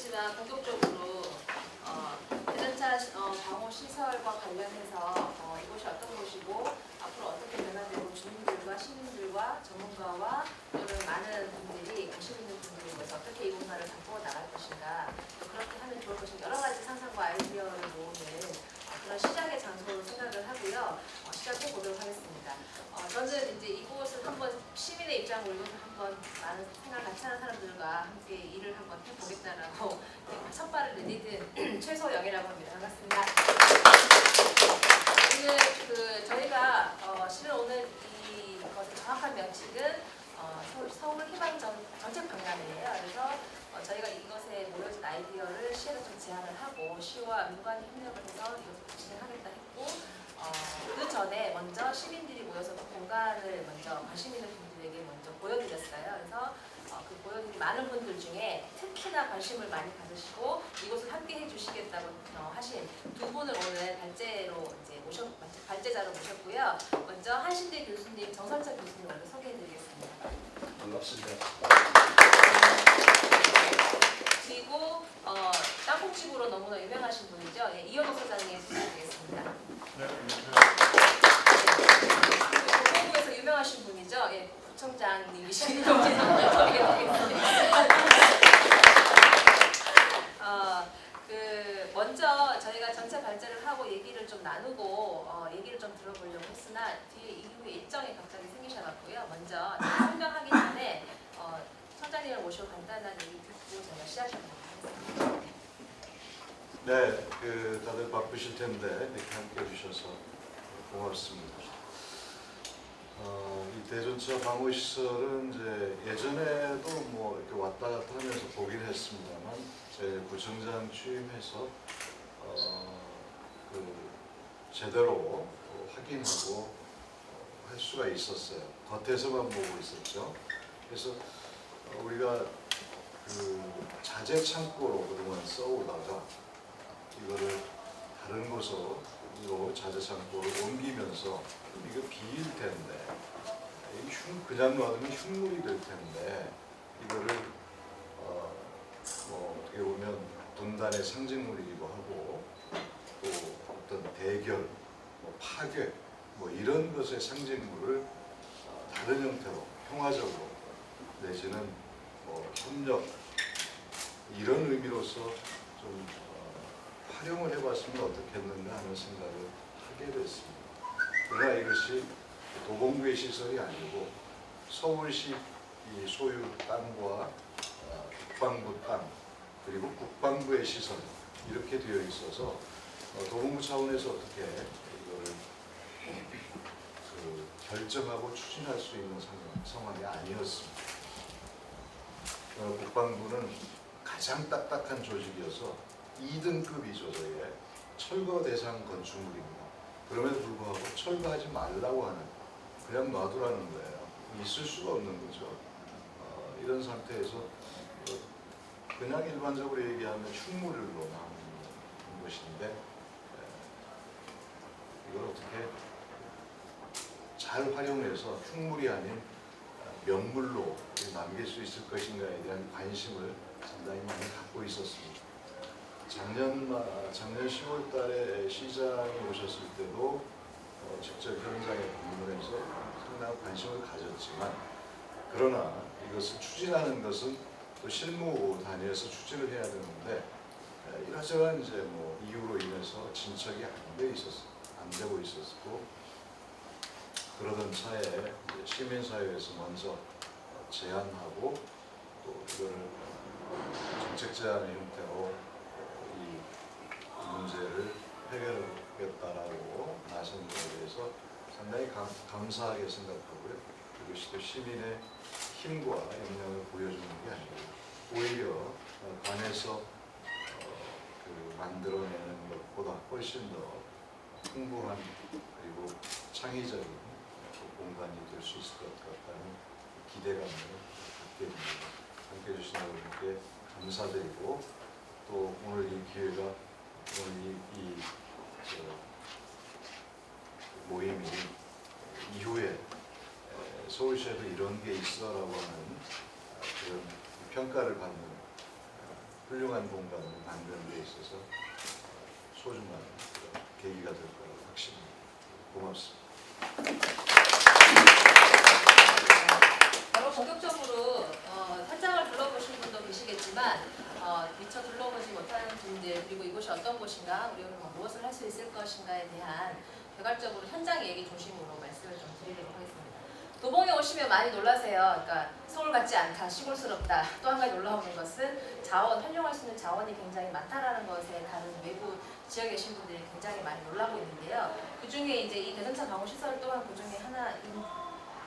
아시겠지만 본격적으로 대전차 방호 시설과 관련해서 이곳이 어떤 곳이고 앞으로 어떻게 변화되고 주민들과 시민들과 전문가와 또는 많은 분들이 관심 있는 분들에 대해서 어떻게 이 공간을 바꾸어 나갈 것인가, 또 그렇게 하면 좋을 것인가, 여러 가지 상상과 아이디어를 모으는 그런 시작의 장소로 생각을 하고요. 시작해 보도록 하겠습니다. 저는 이제 이곳을 한번 시민의 입장으로 한번 많은 생각 같이 하는 사람들과 함께 일을 한번 해보겠다라고 첫 발을 내디딘 최소영이라고 합니다. 반갑습니다. 오늘 저희가 실은 오늘 이것의 정확한 명칭은 서울 희망 정책 박람회예요. 그래서 저희가 이것에 모여진 아이디어를 시에서 좀 제안을 하고 시와 민관이 협력을 해서 이것을 진행하겠다 했고, 그 전에 먼저 시민들이 모여서 그 공간을 먼저 관심 있는 분들에게 먼저 보여드렸어요. 그래서 그 보여드린 많은 분들 중에 특히나 관심을 많이 가지시고 이곳을 함께 해주시겠다고 하신 두 분을 오늘 발제자로 모셨고요. 먼저 한신대 교수님, 정선철 교수님 먼저 소개해드리겠습니다. 반갑습니다. 그리고 땅콩집으로 너무나 유명하신 분이죠. 이현호 소장님 소개해드리겠습니다. 네, 교통부에서 유명하신 분이죠. 부청장님이신 소개해드리겠습니다. 먼저 저희가 전체 발제를 하고 얘기를 좀 나누고 얘기를 좀 들어보려고 했으나 뒤에 이후에 일정이 갑자기 생기셔갖고요. 먼저 설명하기 전에 청장님을 모시고 간단한 얘기 듣고 저희가 시작하도록 하겠습니다. 네, 다들 바쁘실 텐데 이렇게 함께 해주셔서 고맙습니다. 이 대전차 방호 시설은 이제 예전에도 뭐 이렇게 왔다 갔다 하면서 보긴 했습니다만, 제 구청장 취임해서 제대로 확인하고 할 수가 있었어요. 겉에서만 보고 있었죠. 그래서 우리가 자재 창고로 그동안 써오다가 이거를 다른 곳으로 자재 창고를 옮기면서 이거 비일 텐데, 그냥 놔두면 흉물이 될 텐데, 이거를 어떻게 보면 분단의 상징물이기도 하고, 또 어떤 대결, 파괴, 이런 것의 상징물을 다른 형태로 평화적으로 내지는 협력, 이런 의미로서 좀 활용을 해봤으면 어떻겠는가 하는 생각을 하게 됐습니다. 그러나 이것이 도봉구의 시설이 아니고 서울시 소유 땅과 국방부 땅, 그리고 국방부의 시설, 이렇게 되어 있어서 도봉구 차원에서 어떻게 이거를 결정하고 추진할 수 있는 상황이 아니었습니다. 국방부는 가장 딱딱한 조직이어서 2등급이죠. 저희의 철거 대상 건축물입니다. 그럼에도 불구하고 철거하지 말라고 하는, 그냥 놔두라는 거예요. 있을 수가 없는 거죠. 이런 상태에서 그냥 일반적으로 얘기하면 흉물로 남는 것인데, 이걸 어떻게 잘 활용해서 흉물이 아닌 명물로 남길 수 있을 것인가에 대한 관심을 상당히 많이 갖고 있었습니다. 작년 10월 달에 시장이 오셨을 때도 직접 현장에 방문해서 상당한 관심을 가졌지만, 그러나 이것을 추진하는 것은 또 실무 단위에서 추진을 해야 되는데, 이러저런 이유로 인해서 진척이 안 되고 있었고, 그러던 차에 시민사회에서 먼저 제안하고, 또 이거를 정책 제안의 형태로 이 문제를 해결하겠다라고 나선 것에 대해서 상당히 감사하게 생각하고요. 이것이 또 시민의 힘과 역량을 보여주는 게 아니고, 오히려 관에서 만들어내는 것보다 훨씬 더 풍부한 그리고 창의적인 공간이 될 수 있을 것 같다는 기대감을 갖게 됩니다. 함께해 주신 여러분께 감사드리고, 또 오늘 이 기회가, 오늘 이 모임이 이후에 서울시에도 이런 게 있어라고 하는 그런 평가를 받는 훌륭한 공간을 만드는 데 있어서 소중한 계기가 될 거라고 확신합니다. 고맙습니다. 바로 본격적으로 현장을 둘러보신 분도 계시겠지만 미처 둘러보지 못하는 분들 그리고 이곳이 어떤 곳인가 우리가 무엇을 할 수 있을 것인가에 대한 개괄적으로 현장 얘기 중심으로 말씀을 좀 드리도록 하겠습니다. 도봉에 오시면 많이 놀라세요. 그러니까 서울 같지 않다, 시골스럽다. 또 한 가지 놀라우는 것은 자원, 활용할 수 있는 자원이 굉장히 많다라는 것에 다른 외부 지역에 계신 분들이 굉장히 많이 놀라고 있는데요. 그 중에 이제 이 대전차 방호 시설 또한 그 중에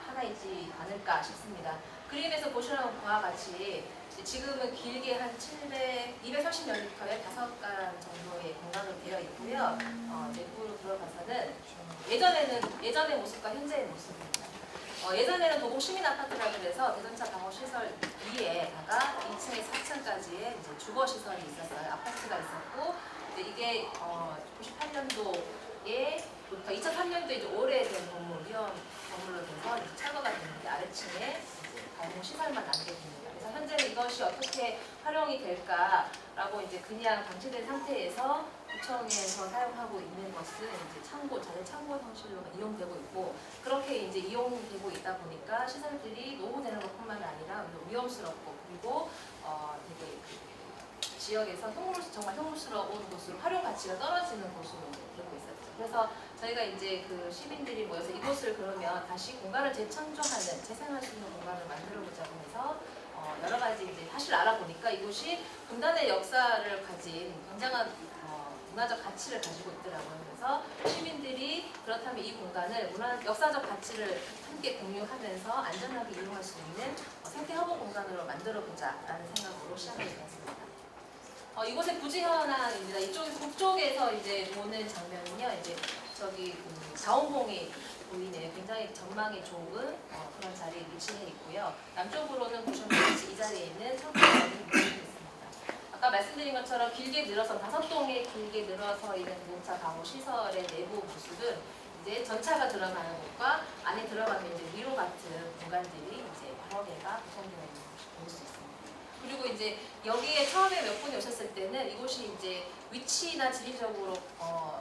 하나이지 않을까 싶습니다. 그림에서 보시는 바와 같이 지금은 길게 한 230여리터의 5간 정도의 공간으로 되어 있고요. 내부로 들어가서는 예전의 모습과 현재의 모습입니다. 예전에는 도봉 시민 아파트라 그래서 대전차 방호 시설 위에다가 2층에 4층까지의 이제 주거 시설이 있었어요. 아파트가 있었고 이게 98년도에부터 2003년도에 이제 오래된 건물, 위험 건물로 돼서 이제 철거가 됐는데 아래층에 방호 시설만 남게 됩니다. 그래서 현재는 이것이 어떻게 활용이 될까라고 이제 그냥 방치된 상태에서 구청에서 사용하고 있는 것은 이제 자재 창고 형식으로 이용되고 있고 그렇게 이제 이용되고 있다 보니까 시설들이 노후되는 것뿐만 아니라 위험스럽고 그리고 되게 지역에서 정말 흉물스러운 곳으로 활용 가치가 떨어지는 곳으로 되고 있었죠. 그래서 저희가 이제 그 시민들이 모여서 이곳을 그러면 다시 공간을 재창조하는, 재생할 수 있는 공간을 만들어보자고 해서 여러 가지 이제 사실 알아보니까 이곳이 분단의 역사를 가진 굉장한 문화적 가치를 가지고 있더라고요. 그래서 시민들이 그렇다면 이 공간을 역사적 가치를 함께 공유하면서 안전하게 이용할 수 있는 생태 협업 공간으로 만들어보자라는 생각으로 시작이 되었습니다. 이곳의 부지 현황입니다. 북쪽에서 이제 보는 장면은요, 이제 저기 자원봉이 보이는 굉장히 전망이 좋은 그런 자리에 위치해 있고요. 남쪽으로는 보시면 이 자리에 있는 청소년이 보이고 있습니다. 아까 말씀드린 것처럼 길게 늘어서 5동에 길게 늘어서 있는 대전차 방호 시설의 내부 모습은 이제 전차가 들어가는 곳과 안에 들어가면 이제 위로 같은 공간들이 이제 여러 개가 구성되어 있는 것을 볼 수 있습니다. 그리고 이제 여기에 처음에 몇 분이 오셨을 때는 이곳이 이제 위치나 지리적으로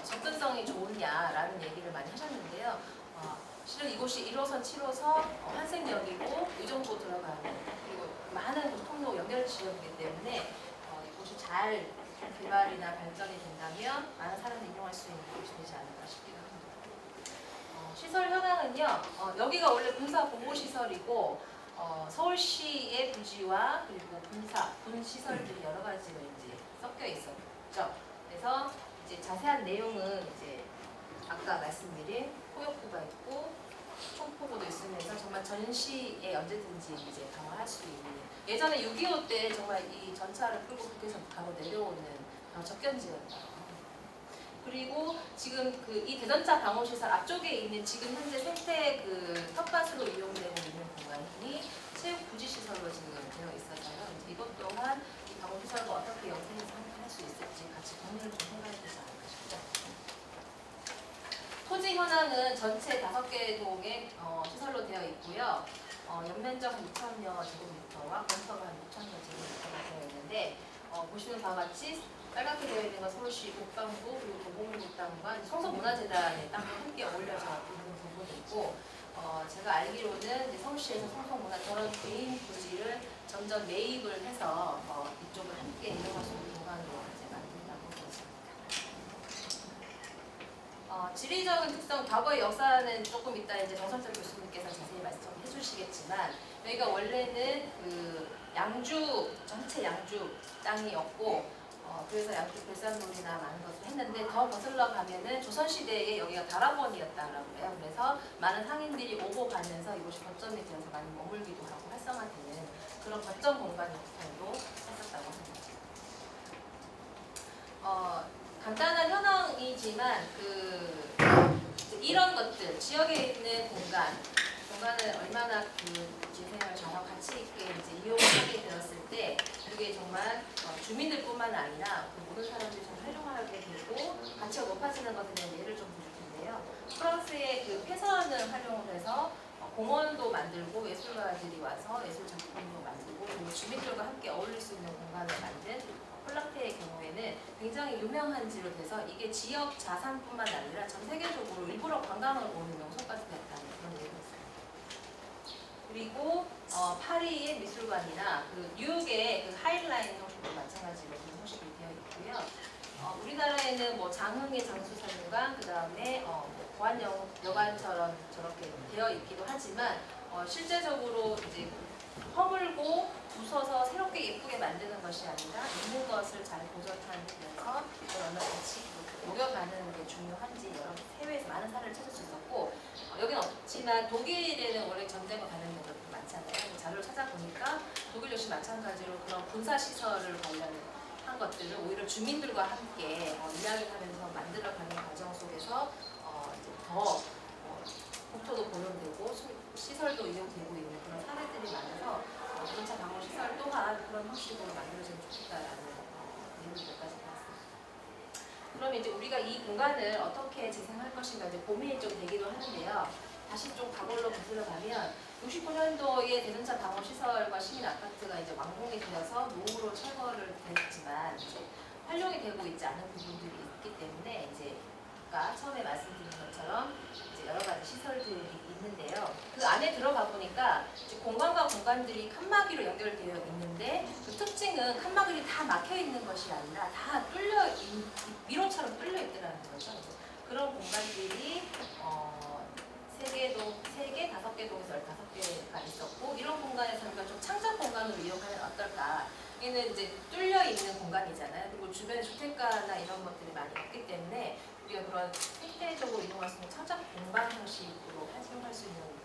접근성이 좋으냐라는 얘기를 많이 하셨는데요. 실은 이곳이 1호선, 7호선, 환생역이고 이 정도 들어가는 그리고 많은 통로 연결 지역이기 때문에 이곳이 잘 개발이나 발전이 된다면 많은 사람들이 이용할 수 있는 곳이 되지 않을까 싶기도 합니다. 시설 현황은요. 여기가 원래 군사 보호시설이고 서울시의 부지와 그리고 군 시설들이 여러 가지가 이제 섞여 있었죠. 그래서 이제 자세한 내용은 이제 아까 말씀드린 포역구가 있고 총포구도 있으면서 정말 전시에 언제든지 이제 방어할 수 있는 예전에 6.25 때 정말 이 전차를 끌고 북에서 북하로 내려오는 접견지였다. 그리고 지금 이 대전차 방호시설 앞쪽에 있는 지금 현재 생태 텃밭으로 이용되고 있는 공간이 체육 부지시설로 지금 되어 있어서요. 이것 또한 이 방호시설과 어떻게 연계해서 할 수 있을지 같이 고민을 좀 해봐야 되지 않을까 싶죠. 토지 현황은 전체 5개 동의 시설로 되어 있고요. 연면적 6,000여 제곱미터와 건설가 한 6,000여 제곱미터가 되어 있는데 보시는 바와 같이 빨갛게 되어 있는 건 서울시 국방부 그리고 도봉국당과 성서문화재단의 땅과 함께 어울려져 있는 부분이 있고 제가 알기로는 이제 서울시에서 성서문화 저런 개인 부지를 점점 매입을 해서 이쪽을 함께 이용할 수 있는 공간으로 이제 만든다고 되었습니다. 지리적인 특성, 과거의 역사는 조금 이따 이제 정선철 교수님께서 자세히 말씀해 주시겠지만 여기가 원래는 전체 양주 땅이었고 그래서 양쪽 별산놀이나 많은 것을 했는데 더 거슬러 가면은 조선시대에 여기가 다락원이었다라고 해요. 그래서 많은 상인들이 오고 가면서 이곳이 거점이 되어서 많이 머물기도 하고 활성화되는 그런 거점 공간 역할도 했었다고 합니다. 간단한 현황이지만 이런 것들 지역에 있는 공간을 얼마나 재생을 전혀 가치 있게 이제 이용하게 되었을 때 이게 정말 주민들뿐만 아니라 모든 사람들이 좀 활용하게 되고 가치가 높아지는 것에 대한 예를 좀 드릴 텐데요. 프랑스의 폐선을 활용을 해서 공원도 만들고 예술가들이 와서 예술 작품도 만들고 그리고 주민들과 함께 어울릴 수 있는 공간을 만든 콜라테의 경우에는 굉장히 유명한지로 돼서 이게 지역 자산뿐만 아니라 전 세계적으로 일부러 관광을 오는 명소까지 됐다는 그런 얘기가 있어요. 그리고 파리의 미술관이나 그 뉴욕의 그 하이라인 호수도 마찬가지로 그런 호식이 되어 있고요. 우리나라에는 뭐 장흥의 장수사진관, 그 다음에 보안여관처럼 저렇게 되어 있기도 하지만 실제적으로 이제 허물고 부숴서 새롭게 예쁘게 만드는 것이 아니라 있는 것을 잘 보존하면서 그걸 어느 같이 녹여가는 게 중요한지 여러 해외에서 많은 사례를 찾을 수 있었고 여기는 없지만 독일에는 원래 전쟁과 관련된 것들이 많잖아요. 자료를 찾아보니까 독일 역시 마찬가지로 그런 군사시설을 관련한 것들을 오히려 주민들과 함께 이야기를 하면서 만들어가는 과정 속에서 이제 더 국토도 보존되고 시설도 이용되고 있는 그런 사례들이 많아서 자동차 방어 시설 또한 그런 형식으로 만들어지면 좋겠다라는 내용을 몇 가지 봤습니다. 그럼 이제 우리가 이 공간을 어떻게 재생할 것인가 이제 고민이 좀 되기도 하는데요. 다시 좀 과거로 거슬러 가면 69년도에 대전차 방어 시설과 시민 아파트가 이제 완공이 되어서 노후로 철거를 됐지만 이제 활용이 되고 있지 않은 부분들이 있기 때문에 이제 아까 처음에 말씀드린 것처럼 이제 여러 가지 시설들이 있는데요. 그 안에 들어가 보니까 이제 공간과 공간들이 칸막이로 연결되어 있는데 그 특징은 칸막이들이 다 막혀 있는 것이 아니라 다 미로처럼 뚫려 있더라는 거죠. 그런 공간들이 3개, 5개 동에서 15개가 있었고 이런 공간에서 우리가 좀 창작 공간으로 이용하면 어떨까? 여기는 이제 뚫려 있는 공간이잖아요. 그리고 주변에 주택가나 이런 것들이 많이 없기 때문에 우리가 그런 생태적으로 이용할 수 있는 창작 공간 형식으로 활용할 수 있는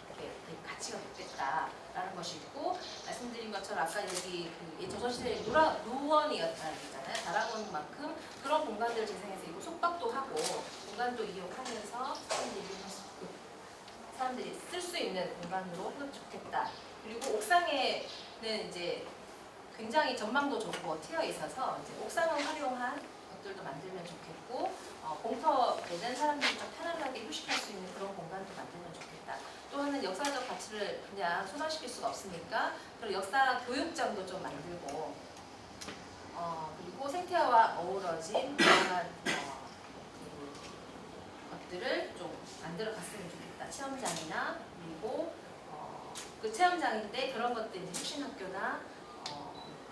가치가 높겠다라는 것이 있고 말씀드린 것처럼 아까 여기 그 조선시대의 노원이었다는 거잖아요. 다락원만큼 그런 공간들을 재생해서 이거 속박도 하고 공간도 이용하면서 사람들이 쓸 수 있는 공간으로 해도 좋겠다. 그리고 옥상에는 이제 굉장히 전망도 좋고 트여 있어서 이제 옥상을 활용한 것들도 만들면 좋겠고 공터 되는 사람들이 좀 편안하게 휴식할 수 있는 그런 공간도 만들면 좋겠다. 또 하나는 역사적 가치를 그냥 소장시킬 수가 없으니까 그런 역사 교육장도 좀 만들고 그리고 생태와 어우러진 다양한 것들을 좀 만들어 갔으면 좋겠다. 체험장이나 그리고 그 체험장인데 그런 것들 이제 혁신학교나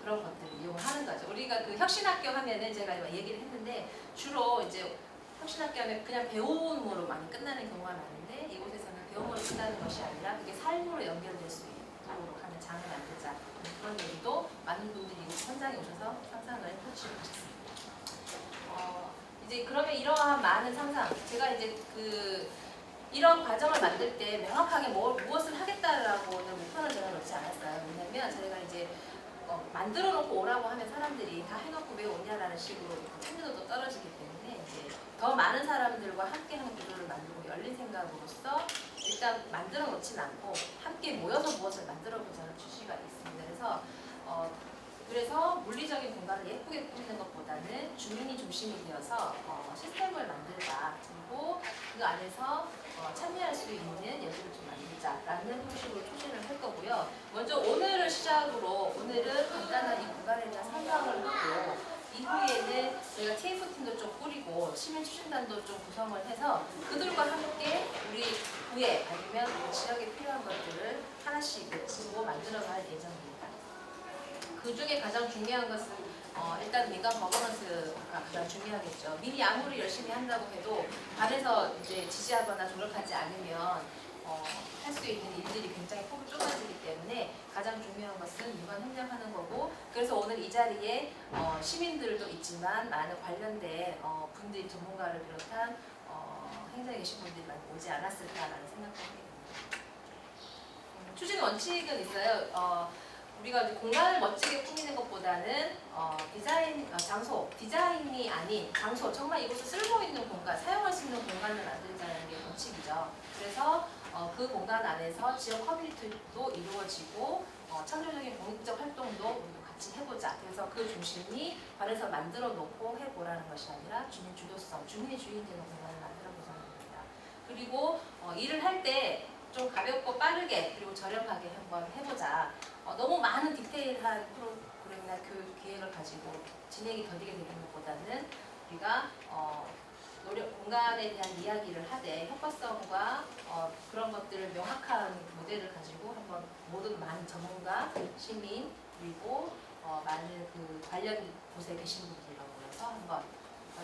그런 것들을 이용하는 거죠. 우리가 그 혁신학교 하면은 제가 얘기를 했는데 주로 이제 혁신학교 하면 그냥 배움으로 많이 끝나는 경우가 많은데 이곳에서는 배움으로 끝나는 것이 아니라 그게 삶으로 연결될 수 있도록 하는 장을 만들자. 그런 얘기도 많은 분들이 현장에 오셔서 상상을 펼치고 하셨습니다. 이제 그러면 이러한 많은 상상, 제가 이제 이런 과정을 만들 때 명확하게 무엇을 하겠다라고는 목표는 제가 놓지 않았어요. 왜냐면 저희가 이제 만들어 놓고 오라고 하면 사람들이 다 해놓고 왜 오냐라는 식으로 참여도도 떨어지기 때문에 이제 더 많은 사람들과 함께하는 구조를 만들고 열린 생각으로서 일단 만들어 놓진 않고 함께 모여서 무엇을 만들어 보자는 취지가 있습니다. 그래서 물리적인 공간을 예쁘게 꾸미는 것보다는 주민이 중심이 되어서 시스템을 만들자. 그리고 그 안에서 참여할 수 있는 여지를 좀 만들자라는 형식으로 추진을 할 거고요. 먼저 오늘을 시작으로 오늘은 간단한 이 공간에 대한 상상을 하고 이후에는 저희가 TF팀도 좀 꾸리고 시민 추진단도 좀 구성을 해서 그들과 함께 우리 구에 아니면 지역에 필요한 것들을 하나씩 두고 만들어갈 예정입니다. 그 중에 가장 중요한 것은 일단 민간 거버넌스가 가장 중요하겠죠. 민이 아무리 열심히 한다고 해도 반에서 이제 지지하거나 조력하지 않으면 할 수 있는 일들이 굉장히 폭이 좁아지기 때문에 가장 중요한 것은 민간 행정하는 거고 그래서 오늘 이 자리에 시민들도 있지만 많은 관련된 분들이 전문가를 비롯한 행정에 계신 분들이 많이 오지 않았을까라는 생각을 하게 됩니다. 추진 원칙은 있어요. 우리가 이제 공간을 멋지게 꾸미는 것보다는 디자인이 아닌 장소, 정말 이곳을 쓸모 있는 공간, 사용할 수 있는 공간을 만들자는 게 원칙이죠. 그래서 그 공간 안에서 지역 커뮤니티도 이루어지고 창조적인 공익적 활동도 우리도 같이 해보자. 그래서 그 중심이 발에서 만들어 놓고 해보라는 것이 아니라 주민 주도성, 주민이 주인 되는 공간을 만들어 보자는 겁니다. 그리고 일을 할 때 좀 가볍고 빠르게 그리고 저렴하게 한번 해보자. 너무 많은 디테일한 프로그램이나 교육 계획을 가지고 진행이 더디게 되는 것보다는 우리가 공간에 대한 이야기를 하되 협과성과 그런 것들을 명확한 모델을 가지고 한번 모든 많은 전문가, 시민 그리고 많은 그 관련 곳에 계신 분들과 모여서 한번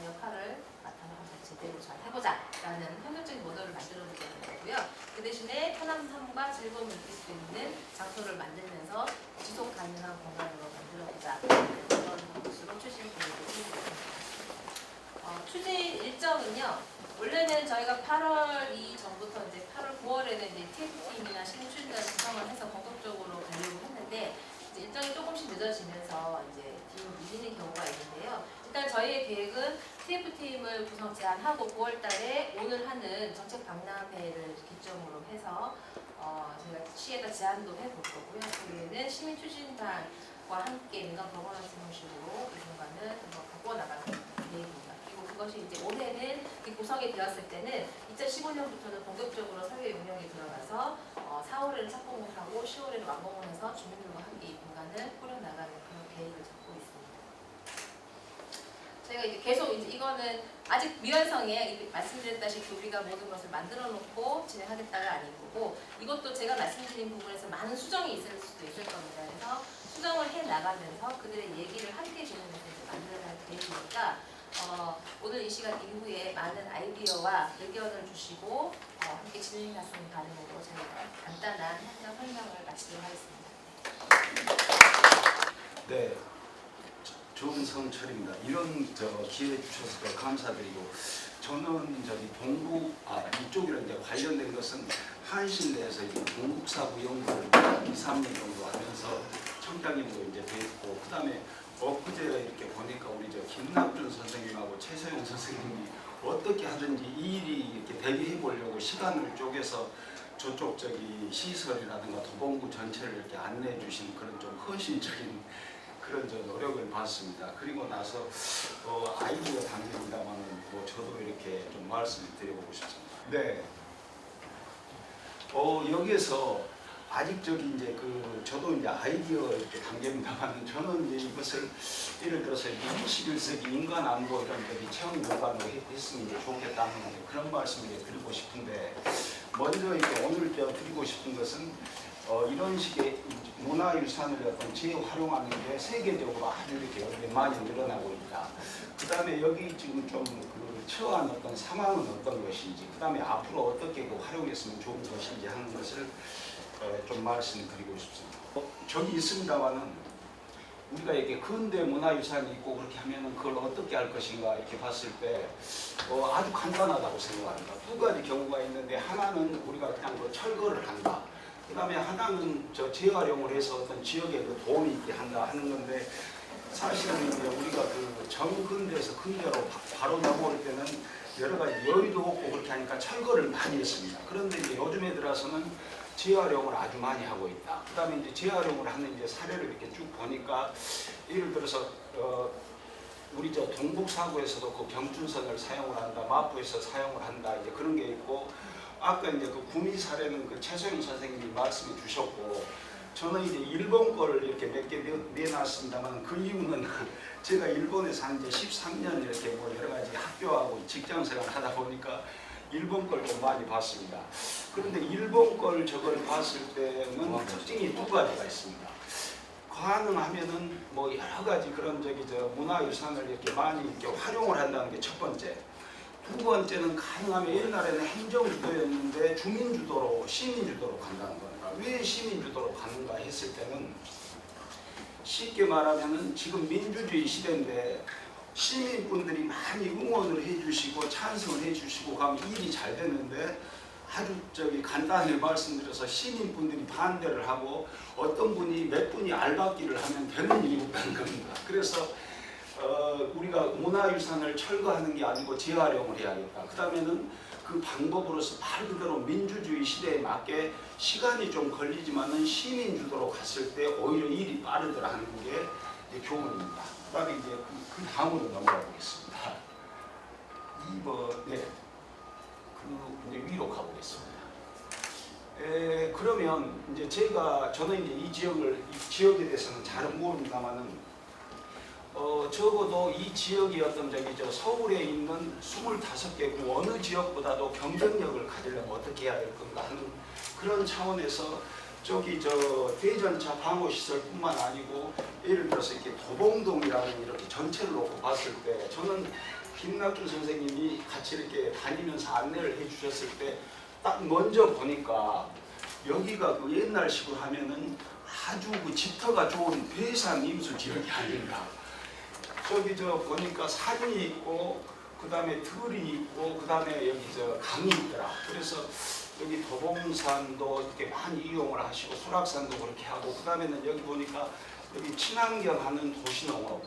역할을 맡아서 한번 제대로 잘 해보자라는 협력적인 모델을 만들어보자는 거고요. 그 대신에 편한 삶과 즐거움을 느낄 수 있는 장소를 만들면서 지속 가능한 공간으로 만들어보자 그런 것으로 추진 계획을 세우고 추진 일정은요. 원래는 저희가 8월 이전부터 이제 8월, 9월에는 이제 TF팀이나 신추진단 구성을 해서 본격적으로 가려고 했는데 이제 일정이 조금씩 늦어지면서 이제 팀이 밀리는 경우가 있는데요. 일단 저희의 계획은 TF팀을 구성 제안하고 9월달에 오늘 하는 정책 박람회를 기점으로 해서 저희가 시에다 제안도 해볼 거고요. 그외에는 시민 추진단과 함께 민간 거버넌스 형식으로 이 공간을 한번 바꿔 나가는 계획입니다. 그것이 이제 올해는 구성이 되었을 때는 2015년부터는 본격적으로 설계 용역이 들어가서 4월에는 착공을 하고 10월에는 완공을 해서 주민들과 함께 이 공간을 꾸려나가는 그런 계획을 잡고 있습니다. 저희가 이제 계속 이거는 아직 미완성이에요. 말씀드렸다시피 우리가 모든 것을 만들어 놓고 진행하겠다가 아니고 이것도 제가 말씀드린 부분에서 많은 수정이 있을 수도 있을 겁니다. 그래서 수정을 해 나가면서 그들의 얘기를 함께 들으면서 만들어갈 계획이니까 오늘 이 시간 이후에 많은 아이디어와 의견을 주시고 함께 진행했으면 가능으로 저희가 간단한 현장 설명을 마치도록 하겠습니다. 네, 좋은 성철입니다. 이런 기회 주셔서 감사드리고 저는 동북 이쪽이랑 이제 관련된 것은 한신대에서 동북사부 연구를 2, 3년 정도 하면서 청장님도 이제 뵙고 그다음에 엊그제 이렇게 보니까 우리 김낙준 선생님하고 최소영 선생님이 어떻게 하든지 이 일이 이렇게 대비해 보려고 시간을 쪼개서 저쪽 시설이라든가 도봉구 전체를 이렇게 안내해 주신 그런 좀 헌신적인 그런 노력을 봤습니다. 그리고 나서 아이디어 단계입니다만은 저도 이렇게 좀 말씀을 드려보고 싶습니다. 네. 여기에서 아직 저도 이제 아이디어 이렇게 단계입니다만 저는 이제 이것을 예를 들어서 21세기 인간 안보 이런 체험 공간으로 했으면 좋겠다는 그런 말씀을 드리고 싶은데 먼저 이렇게 오늘 드리고 싶은 것은 이런 식의 문화유산을 재활용하는 게 세계적으로 아주 이렇게 많이 늘어나고 있다. 그 다음에 여기 지금 좀 처한 어떤 상황은 어떤 것인지, 그 다음에 앞으로 어떻게 활용했으면 좋은 것인지 하는 것을 좀 말씀드리고 싶습니다. 저기 있습니다만은 우리가 이렇게 근대 문화유산이 있고 그렇게 하면은 그걸 어떻게 할 것인가 이렇게 봤을 때 아주 간단하다고 생각합니다. 두 가지 경우가 있는데 하나는 우리가 그냥 철거를 한다. 그 다음에 하나는 재활용을 해서 어떤 지역에 도움이 있게 한다 하는 건데 사실은 이제 우리가 정근대에서 근대로 바로 넘어올 때는 여러 가지 여유도 없고 그렇게 하니까 철거를 많이 했습니다. 그런데 이제 요즘에 들어서는 재활용을 아주 많이 하고 있다. 그 다음에 이제 재활용을 하는 사례를 이렇게 쭉 보니까 예를 들어서 우리 동북사구에서도 그 경춘선을 사용을 한다, 마포에서 사용을 한다 이제 그런 게 있고 아까 이제 구미 사례는 최소영 선생님이 말씀해 주셨고 저는 이제 일본 거를 이렇게 몇 개 내놨습니다만 그 이유는 제가 일본에서 한 이제 13년 이렇게 여러 가지 학교하고 직장 생활 하다 보니까 일본 걸 좀 많이 봤습니다. 그런데 일본 걸 저걸 봤을 때는 특징이 두 가지가 있습니다. 가능하면은 여러 가지 그런 문화유산을 이렇게 많이 이렇게 활용을 한다는 게 첫 번째. 두 번째는 가능하면 옛날에는 행정주도였는데 주민주도로 시민주도로 간다는 겁니다. 왜 시민주도로 가는가 했을 때는 쉽게 말하면은 지금 민주주의 시대인데 시민분들이 많이 응원을 해주시고 찬성을 해주시고 가면 일이 잘 됐는데 아주 간단히 말씀드려서 시민분들이 반대를 하고 어떤 분이 몇 분이 알박기를 하면 되는 일이 없다는 겁니다. 그래서 우리가 문화유산을 철거하는 게 아니고 재활용을 해야겠다. 그 다음에는 그 방법으로서 말 그대로 민주주의 시대에 맞게 시간이 좀 걸리지만은 시민주도로 갔을 때 오히려 일이 빠르더라 하는 게 교훈입니다. 그 다음에 이제 그 다음으로 넘어가 보겠습니다. 2번에 이제 위로 가보겠습니다. 그러면 이제 저는 이제 이 지역에 대해서는 잘은 모릅니다만은 적어도 이 지역이 서울에 있는 25개 구 어느 지역보다도 경쟁력을 가지려면 어떻게 해야 될 건가 하는 그런 차원에서 대전차 방호시설뿐만 아니고 예를 들어서 이렇게 도봉동이라는 이렇게 전체를 놓고 봤을 때 저는 김낙준 선생님이 같이 이렇게 다니면서 안내를 해주셨을 때 딱 먼저 보니까 여기가 그 옛날식으로 하면은 아주 그 집터가 좋은 배산 임수 지역이 아닌가. 보니까 산이 있고 그 다음에 들이 있고 그 다음에 여기 강이 있더라. 그래서 여기 도봉산도 이렇게 많이 이용을 하시고 수락산도 그렇게 하고 그 다음에는 여기 보니까 여기 친환경 하는 도시농업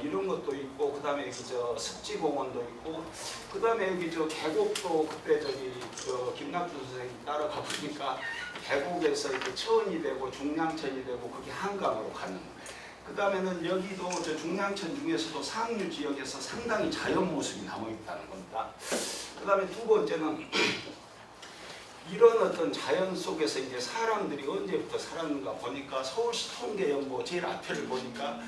이런 것도 있고 그 다음에 여기 습지공원도 있고 그 다음에 여기 계곡도 그때 김낙준 선생님 따라가 보니까 계곡에서 이렇게 천이 되고 중량천이 되고 그게 한강으로 가는. 그 다음에는 여기도 중량천 중에서도 상류 지역에서 상당히 자연 모습이 남아 있다는 겁니다. 그 다음에 두 번째는 이런 어떤 자연 속에서 이제 사람들이 언제부터 살았는가 보니까 서울시 통계연보 제일 앞에를 보니까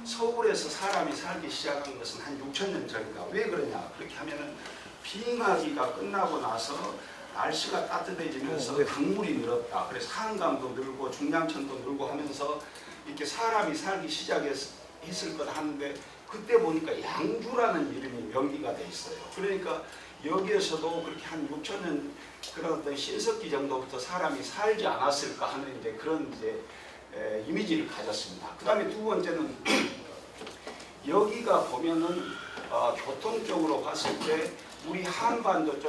서울에서 사람이 살기 시작한 것은 한 6,000년 전이다. 왜 그러냐? 그렇게 하면은 빙하기가 끝나고 나서 날씨가 따뜻해지면서 강물이 늘었다. 그래서 한강도 늘고 중량천도 늘고 하면서 이렇게 사람이 살기 시작했을 것 하는데 그때 보니까 양주라는 이름이 명기가 돼 있어요. 그러니까 여기에서도 그렇게 한 6,000년 그런 어떤 신석기 정도부터 사람이 살지 않았을까 하는 이제 그런 이미지를 가졌습니다. 그 다음에 두 번째는 여기가 보면은 교통적으로 봤을 때 우리 한반도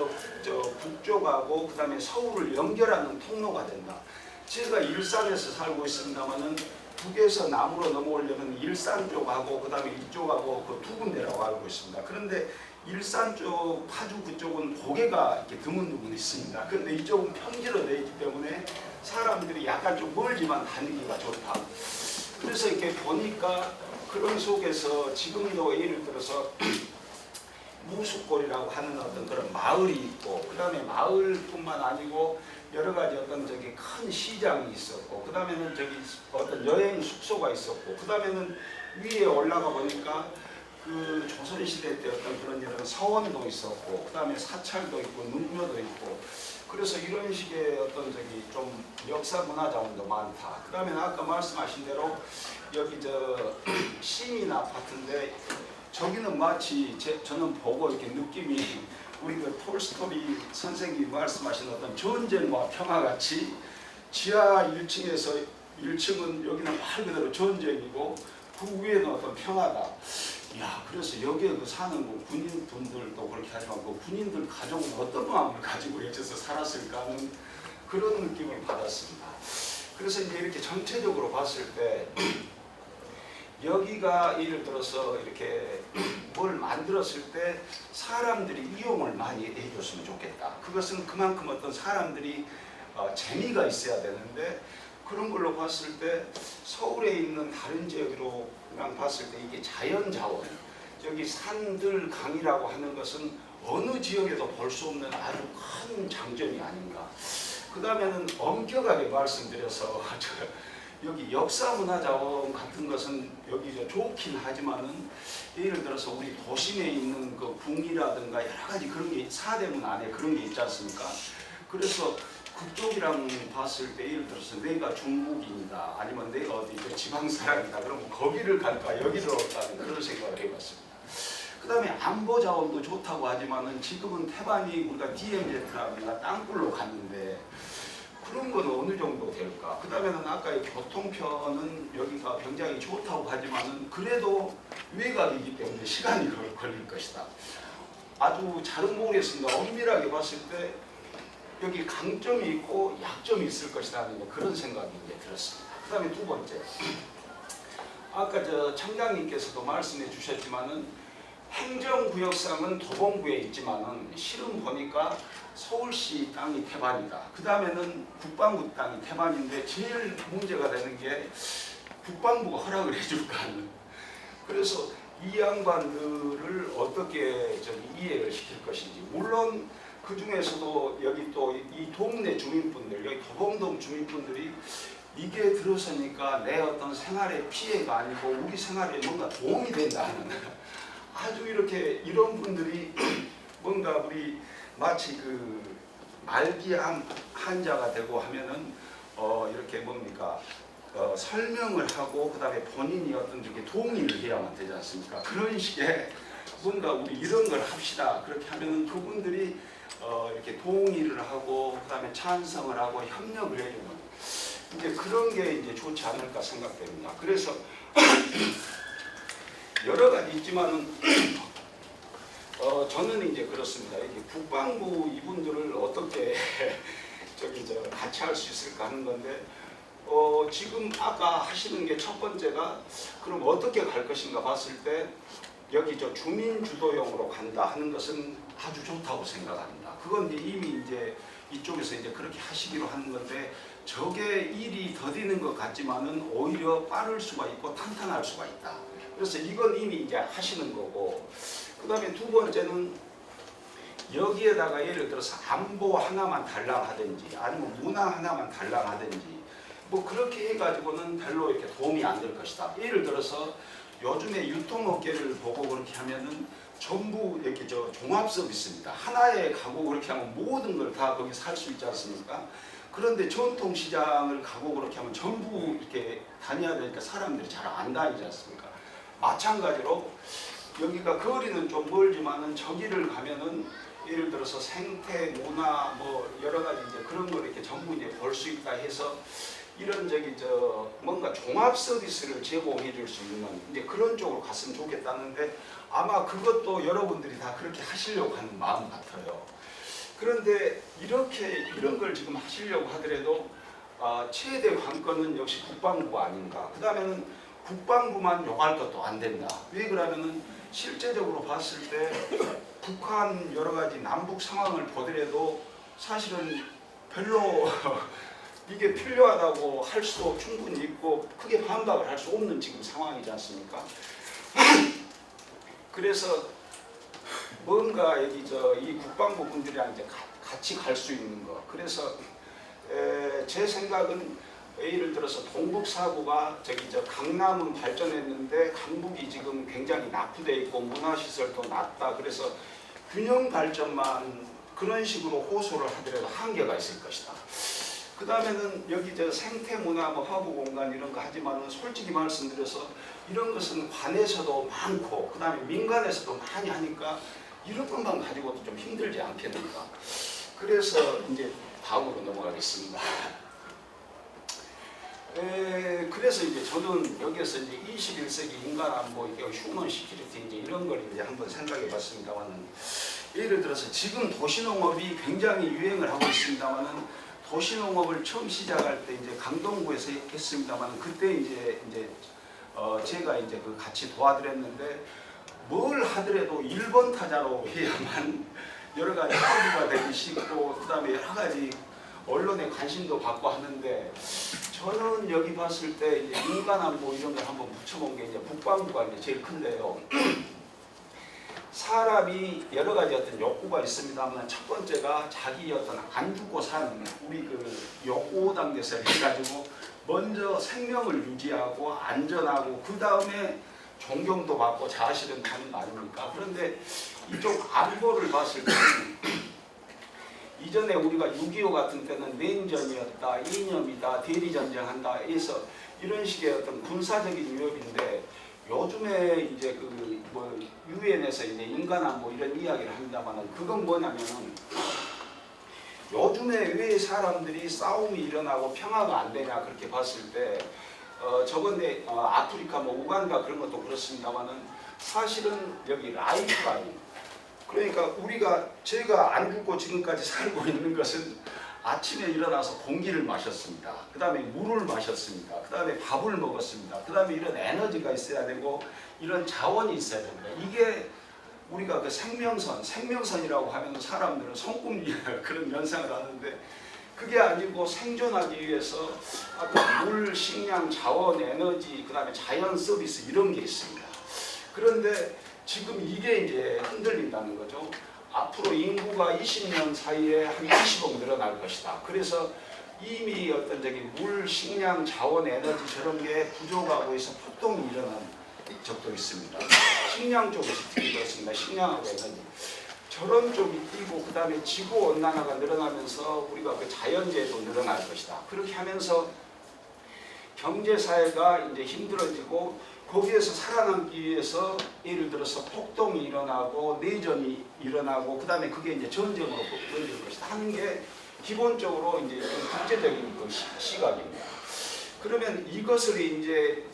북쪽하고 그 다음에 서울을 연결하는 통로가 된다. 제가 일산에서 살고 있습니다만은 북에서 남으로 넘어오려면 일산 쪽하고 그 다음에 이쪽하고 그 두 군데라고 알고 있습니다. 그런데 일산 쪽 파주 그쪽은 고개가 이렇게 드문드문 있습니다. 그런데 이쪽은 평지로 되어 있기 때문에 사람들이 약간 좀 멀지만 다니기가 좋다. 그래서 이렇게 보니까 그런 속에서 지금도 예를 들어서 무숫골이라고 하는 어떤 그런 마을이 있고 그 다음에 마을뿐만 아니고 여러 가지 어떤 큰 시장이 있었고 그 다음에는 어떤 여행 숙소가 있었고 그 다음에는 위에 올라가 보니까 그 조선시대 때 어떤 그런 이런 서원도 있었고 그 다음에 사찰도 있고 능묘도 있고 그래서 이런 식의 어떤 좀 역사 문화 자원도 많다. 그 다음에 아까 말씀하신 대로 여기 시민 아파트인데 저기는 마치 저는 보고 이렇게 느낌이 우리 그 톨스토이 선생님이 말씀하신 어떤 전쟁과 평화같이 지하 1층에서 1층은 여기는 말 그대로 전쟁이고 그 위에는 어떤 평화다. 야, 그래서 여기에 사는 군인분들도 그렇게 하지만 그 군인들 가족은 어떤 마음을 가지고 여기서 살았을까 하는 그런 느낌을 받았습니다. 그래서 이제 이렇게 전체적으로 봤을 때 여기가 예를 들어서 이렇게 뭘 만들었을 때 사람들이 이용을 많이 해줬으면 좋겠다. 그것은 그만큼 어떤 사람들이 재미가 있어야 되는데 그런 걸로 봤을 때 서울에 있는 다른 지역으로 그냥 봤을 때 이게 자연자원, 여기 산들, 강이라고 하는 것은 어느 지역에도 볼 수 없는 아주 큰 장점이 아닌가. 그 다음에는 엄격하게 말씀드려서 여기 역사문화자원 같은 것은 여기 좋긴 하지만은 예를 들어서 우리 도심에 있는 그 궁이라든가 여러 가지 그런 게 사대문 안에 그런 게 있지 않습니까? 그래서 그쪽이랑 봤을 때 예를 들어서 내가 중국인이다 아니면 내가 어디 지방 사람이다 그러면 거기를 갈까 여기로 갈까 그런 생각을 해봤습니다. 그 다음에 안보 자원도 좋다고 하지만은 지금은 태반이 우리가 DMZ라든가 땅굴로 갔는데 그런 건 어느 정도 될까? 그 다음에는 아까 이 교통편은 여기가 굉장히 좋다고 하지만은 그래도 외곽이기 때문에 시간이 걸릴 것이다. 아주 잘은 모르겠습니다. 엄밀하게 봤을 때 여기 강점이 있고 약점이 있을 것이다 하는 그런 생각이 이제 들었습니다. 그 다음에 두 번째, 아까 청장님께서도 말씀해 주셨지만은 행정구역상은 도봉구에 있지만은 실은 보니까 서울시 땅이 태반이다. 그 다음에는 국방부 땅이 태반인데 제일 문제가 되는 게 국방부가 허락을 해줄까 하는. 그래서 이 양반들을 어떻게 이해를 시킬 것인지. 물론 그 중에서도 여기 또 이 동네 주민분들, 여기 도봉동 주민분들이 이게 들어서니까 내 어떤 생활의 피해가 아니고 우리 생활에 뭔가 도움이 된다는 아주 이렇게 이런 분들이 뭔가 우리 마치 그 말기 환자가 되고 하면은 이렇게 뭡니까 설명을 하고 그다음에 본인이 어떤 이렇게 동의를 해야만 되지 않습니까? 그런 식의 뭔가 우리 이런 걸 합시다. 그렇게 하면은 그분들이 이렇게 동의를 하고 그다음에 찬성을 하고 협력을 해주는 이제 그런 게 이제 좋지 않을까 생각됩니다. 그래서 여러 가지 있지만은 저는 이제 그렇습니다. 이게 국방부 이분들을 어떻게 같이 할 수 있을까 하는 건데 지금 아까 하시는 게 첫 번째가 그럼 어떻게 갈 것인가 봤을 때 여기 주민 주도형으로 간다 하는 것은 아주 좋다고 생각합니다. 그건 이미 이제 이쪽에서 이제 그렇게 하시기로 하는 건데 저게 일이 더디는 것 같지만은 오히려 빠를 수가 있고 탄탄할 수가 있다. 그래서 이건 이미 이제 하시는 거고 그 다음에 두 번째는 여기에다가 예를 들어서 안보 하나만 달랑하든지 아니면 문화 하나만 달랑하든지 뭐 그렇게 해가지고는 별로 이렇게 도움이 안 될 것이다. 예를 들어서 요즘에 유통업계를 보고 그렇게 하면은 전부 이렇게 종합 서비스입니다. 하나에 가고 그렇게 하면 모든 걸 다 거기 살 수 있지 않습니까? 그런데 전통시장을 가고 그렇게 하면 전부 이렇게 다녀야 되니까 사람들이 잘 안 다니지 않습니까? 마찬가지로 여기가 거리는 좀 멀지만은 저기를 가면은 예를 들어서 생태, 문화 뭐 여러 가지 이제 그런 걸 이렇게 전부 이제 볼 수 있다 해서 이런 뭔가 종합 서비스를 제공해 줄 수 있는 이제 그런 쪽으로 갔으면 좋겠다는데 아마 그것도 여러분들이 다 그렇게 하시려고 하는 마음 같아요. 그런데 이런 걸 지금 하시려고 하더라도 최대 관건은 역시 국방부가 아닌가. 그 다음에는 국방부만 욕할 것도 안 된다. 왜 그러면은 실제적으로 봤을 때 북한 여러 가지 남북 상황을 보더라도 사실은 별로 이게 필요하다고 할 수도 충분히 있고 크게 반박을 할 수 없는 지금 상황이지 않습니까? 그래서 뭔가 여기 이 국방부 분들이랑 이제 같이 갈 수 있는 거. 그래서 제 생각은 예를 들어서 동북 사구가 강남은 발전했는데 강북이 지금 굉장히 낙후돼 있고 문화시설도 낮다. 그래서 균형 발전만 그런 식으로 호소를 하더라도 한계가 있을 것이다. 그 다음에는 여기 생태문화 뭐 화구 공간 이런 거 하지만은 솔직히 말씀드려서 이런 것은 관에서도 많고 그 다음에 민간에서도 많이 하니까 이런 것만 가지고도 좀 힘들지 않겠는가. 그래서 이제 다음으로 넘어가겠습니다. 그래서 이제 저는 여기에서 이제 21세기 인간안보, 휴먼 시큐리티 이제 이런 걸 이제 한번 생각해 봤습니다만은 예를 들어서 지금 도시농업이 굉장히 유행을 하고 있습니다만은 도시농업을 처음 시작할 때 이제 강동구에서 했습니다만 그때 이제 제가 이제 같이 도와드렸는데 뭘 하더라도 1번 타자로 해야만 여러 가지 합의가 되기 쉽고 그다음에 여러 가지 언론의 관심도 받고 하는데 저는 여기 봤을 때 이제 인간안보 이런 걸 한번 붙여본 게 이제 국방부가 이제 제일 큰데요. 사람이 여러 가지 어떤 욕구가 있습니다만 첫 번째가 자기 어떤 안 죽고 사는 우리 욕구 단계에서 해가지고 먼저 생명을 유지하고 안전하고 그 다음에 존경도 받고 자아실현 하는 거 아닙니까? 그런데 이쪽 안보를 봤을 때 이전에 우리가 6.25 같은 때는 냉전이었다, 이념이다, 대리전쟁한다 해서 이런 식의 어떤 군사적인 위협인데 요즘에 이제 유엔에서 이제 인간안보 이런 이야기를 합니다만은 그건 뭐냐면은 요즘에 왜 사람들이 싸움이 일어나고 평화가 안 되냐 그렇게 봤을 때 저번에 아프리카 뭐 우간다 그런 것도 그렇습니다만은 사실은 여기 라이프라인 그러니까 제가 안 죽고 지금까지 살고 있는 것은 아침에 일어나서 공기를 마셨습니다. 그 다음에 물을 마셨습니다. 그 다음에 밥을 먹었습니다. 그 다음에 이런 에너지가 있어야 되고 이런 자원이 있어야 됩니다. 이게 우리가 생명선이라고 하면 사람들은 손꼽니 그런 연상을 하는데 그게 아니고 생존하기 위해서 아까 물, 식량, 자원, 에너지, 그 다음에 자연 서비스 이런 게 있습니다. 그런데 지금 이게 이제 흔들린다는 거죠. 앞으로 인구가 20년 사이에 한 20억 늘어날 것이다. 그래서 이미 어떤 저기 물, 식량, 자원, 에너지 저런 게 부족하고 해서 폭동이 일어난 적도 있습니다. 식량 쪽에서 특히 그렇습니다. 식량하고 에너지. 저런 쪽이 뛰고 그 다음에 지구 온난화가 늘어나면서 우리가 그 자연재해도 늘어날 것이다. 그렇게 하면서 경제사회가 이제 힘들어지고 거기에서 살아남기 위해서 예를 들어서 폭동이 일어나고 내전이 일어나고 그 다음에 그게 이제 전쟁으로 번질 것이다 하는 게 기본적으로 이제 국제적인 그 시각입니다. 그러면 이것을 이제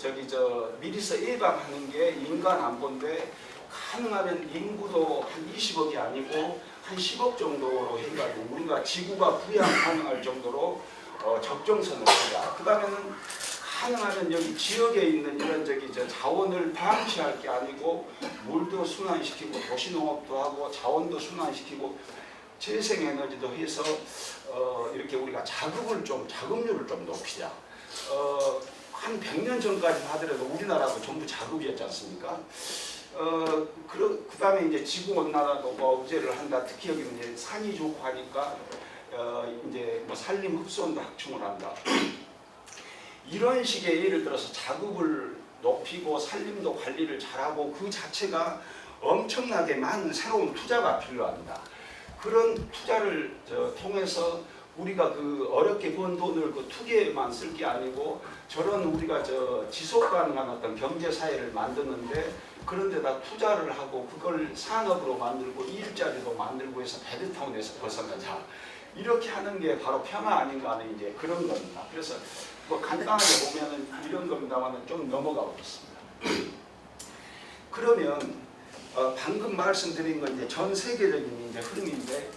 미리서 예방하는 게 인간 안보인데 가능하면 인구도 한 20억이 아니고 한 10억 정도로 해가지고 우리가 지구가 부양 가능할 정도로 적정선을 하자. 그 다음에는 가능하면 여기 지역에 있는 이런 자원을 방치할 게 아니고 물도 순환시키고 도시농업도 하고 자원도 순환시키고 재생에너지도 해서 이렇게 우리가 자급률을 좀 높이자. 한 100년 전까지 하더라도 우리나라도 전부 자급이었지 않습니까? 그 다음에 이제 지구온난화도 뭐 억제를 한다. 특히 여기는 이제 산이 좋고 하니까 이제 뭐 산림 흡수원도 확충을 한다. 이런 식의 예를 들어서 자급을 높이고 산림도 관리를 잘하고 그 자체가 엄청나게 많은 새로운 투자가 필요합니다. 그런 투자를 통해서 우리가 그 어렵게 번 돈을 그 투기에만 쓸 게 아니고 저런 우리가 지속 가능한 어떤 경제 사회를 만드는데 그런 데다 투자를 하고 그걸 산업으로 만들고 일자리도 만들고 해서 베드타운에서 벗어나자. 이렇게 하는 게 바로 평화 아닌가 하는 이제 그런 겁니다. 그래서 뭐 간단하게 보면은 이런 겁니다만은 좀 넘어가 보겠습니다. 그러면 방금 말씀드린 건 이제 전 세계적인 이제 흐름인데,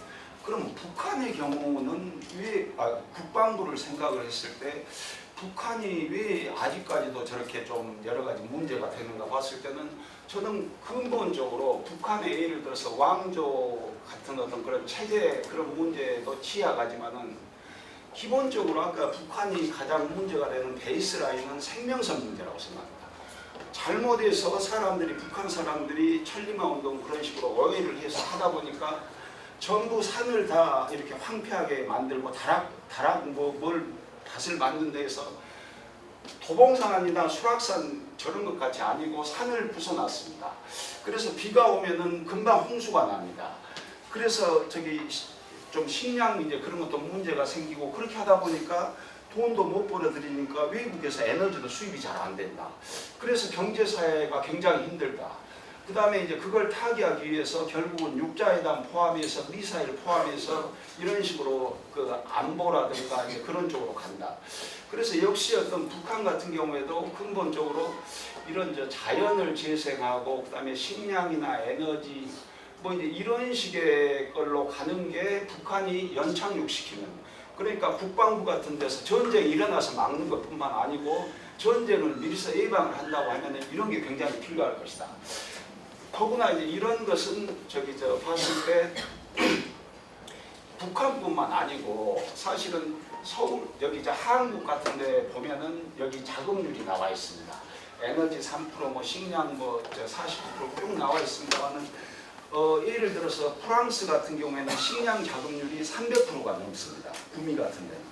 그럼 북한의 경우는 왜 국방부를 생각을 했을 때 북한이 왜 아직까지도 저렇게 좀 여러 가지 문제가 되는가 봤을 때는 저는 근본적으로 북한의 예를 들어서 왕조 같은 어떤 그런 체제 그런 문제도 취약하지만은 기본적으로 아까 북한이 가장 문제가 되는 베이스라인은 생명선 문제라고 생각합니다. 잘못해서 북한 사람들이 천리마운동 그런 식으로 오해를 해서 하다 보니까 전부 산을 다 이렇게 황폐하게 만들고 뭘 밭을 만든 데에서 도봉산이나 수락산 저런 것 같이 아니고 산을 부숴놨습니다. 그래서 비가 오면은 금방 홍수가 납니다. 그래서 좀 식량 이제 그런 것도 문제가 생기고 그렇게 하다 보니까 돈도 못 벌어들이니까 외국에서 에너지도 수입이 잘 안 된다. 그래서 경제사회가 굉장히 힘들다. 그 다음에 이제 그걸 타개하기 위해서 결국은 육자회담 포함해서 미사일 포함해서 이런 식으로 그 안보라든가 이제 그런 쪽으로 간다. 그래서 역시 어떤 북한 같은 경우에도 근본적으로 이런 자연을 재생하고 그 다음에 식량이나 에너지 뭐 이제 이런 식의 걸로 가는 게 북한이 연착륙시키는, 그러니까 국방부 같은 데서 전쟁이 일어나서 막는 것뿐만 아니고 전쟁을 미리서 예방을 한다고 하면 이런 게 굉장히 필요할 것이다. 더구나 이제 이런 것은 봤을 때 북한뿐만 아니고 사실은 서울 여기 한국 같은 데 보면은 여기 자급률이 나와 있습니다. 에너지 3% 뭐 식량 뭐 49%쭉 나와 있습니다만은 예를 들어서 프랑스 같은 경우에는 식량 자급률이 300%가 넘습니다. 구미 같은 데는.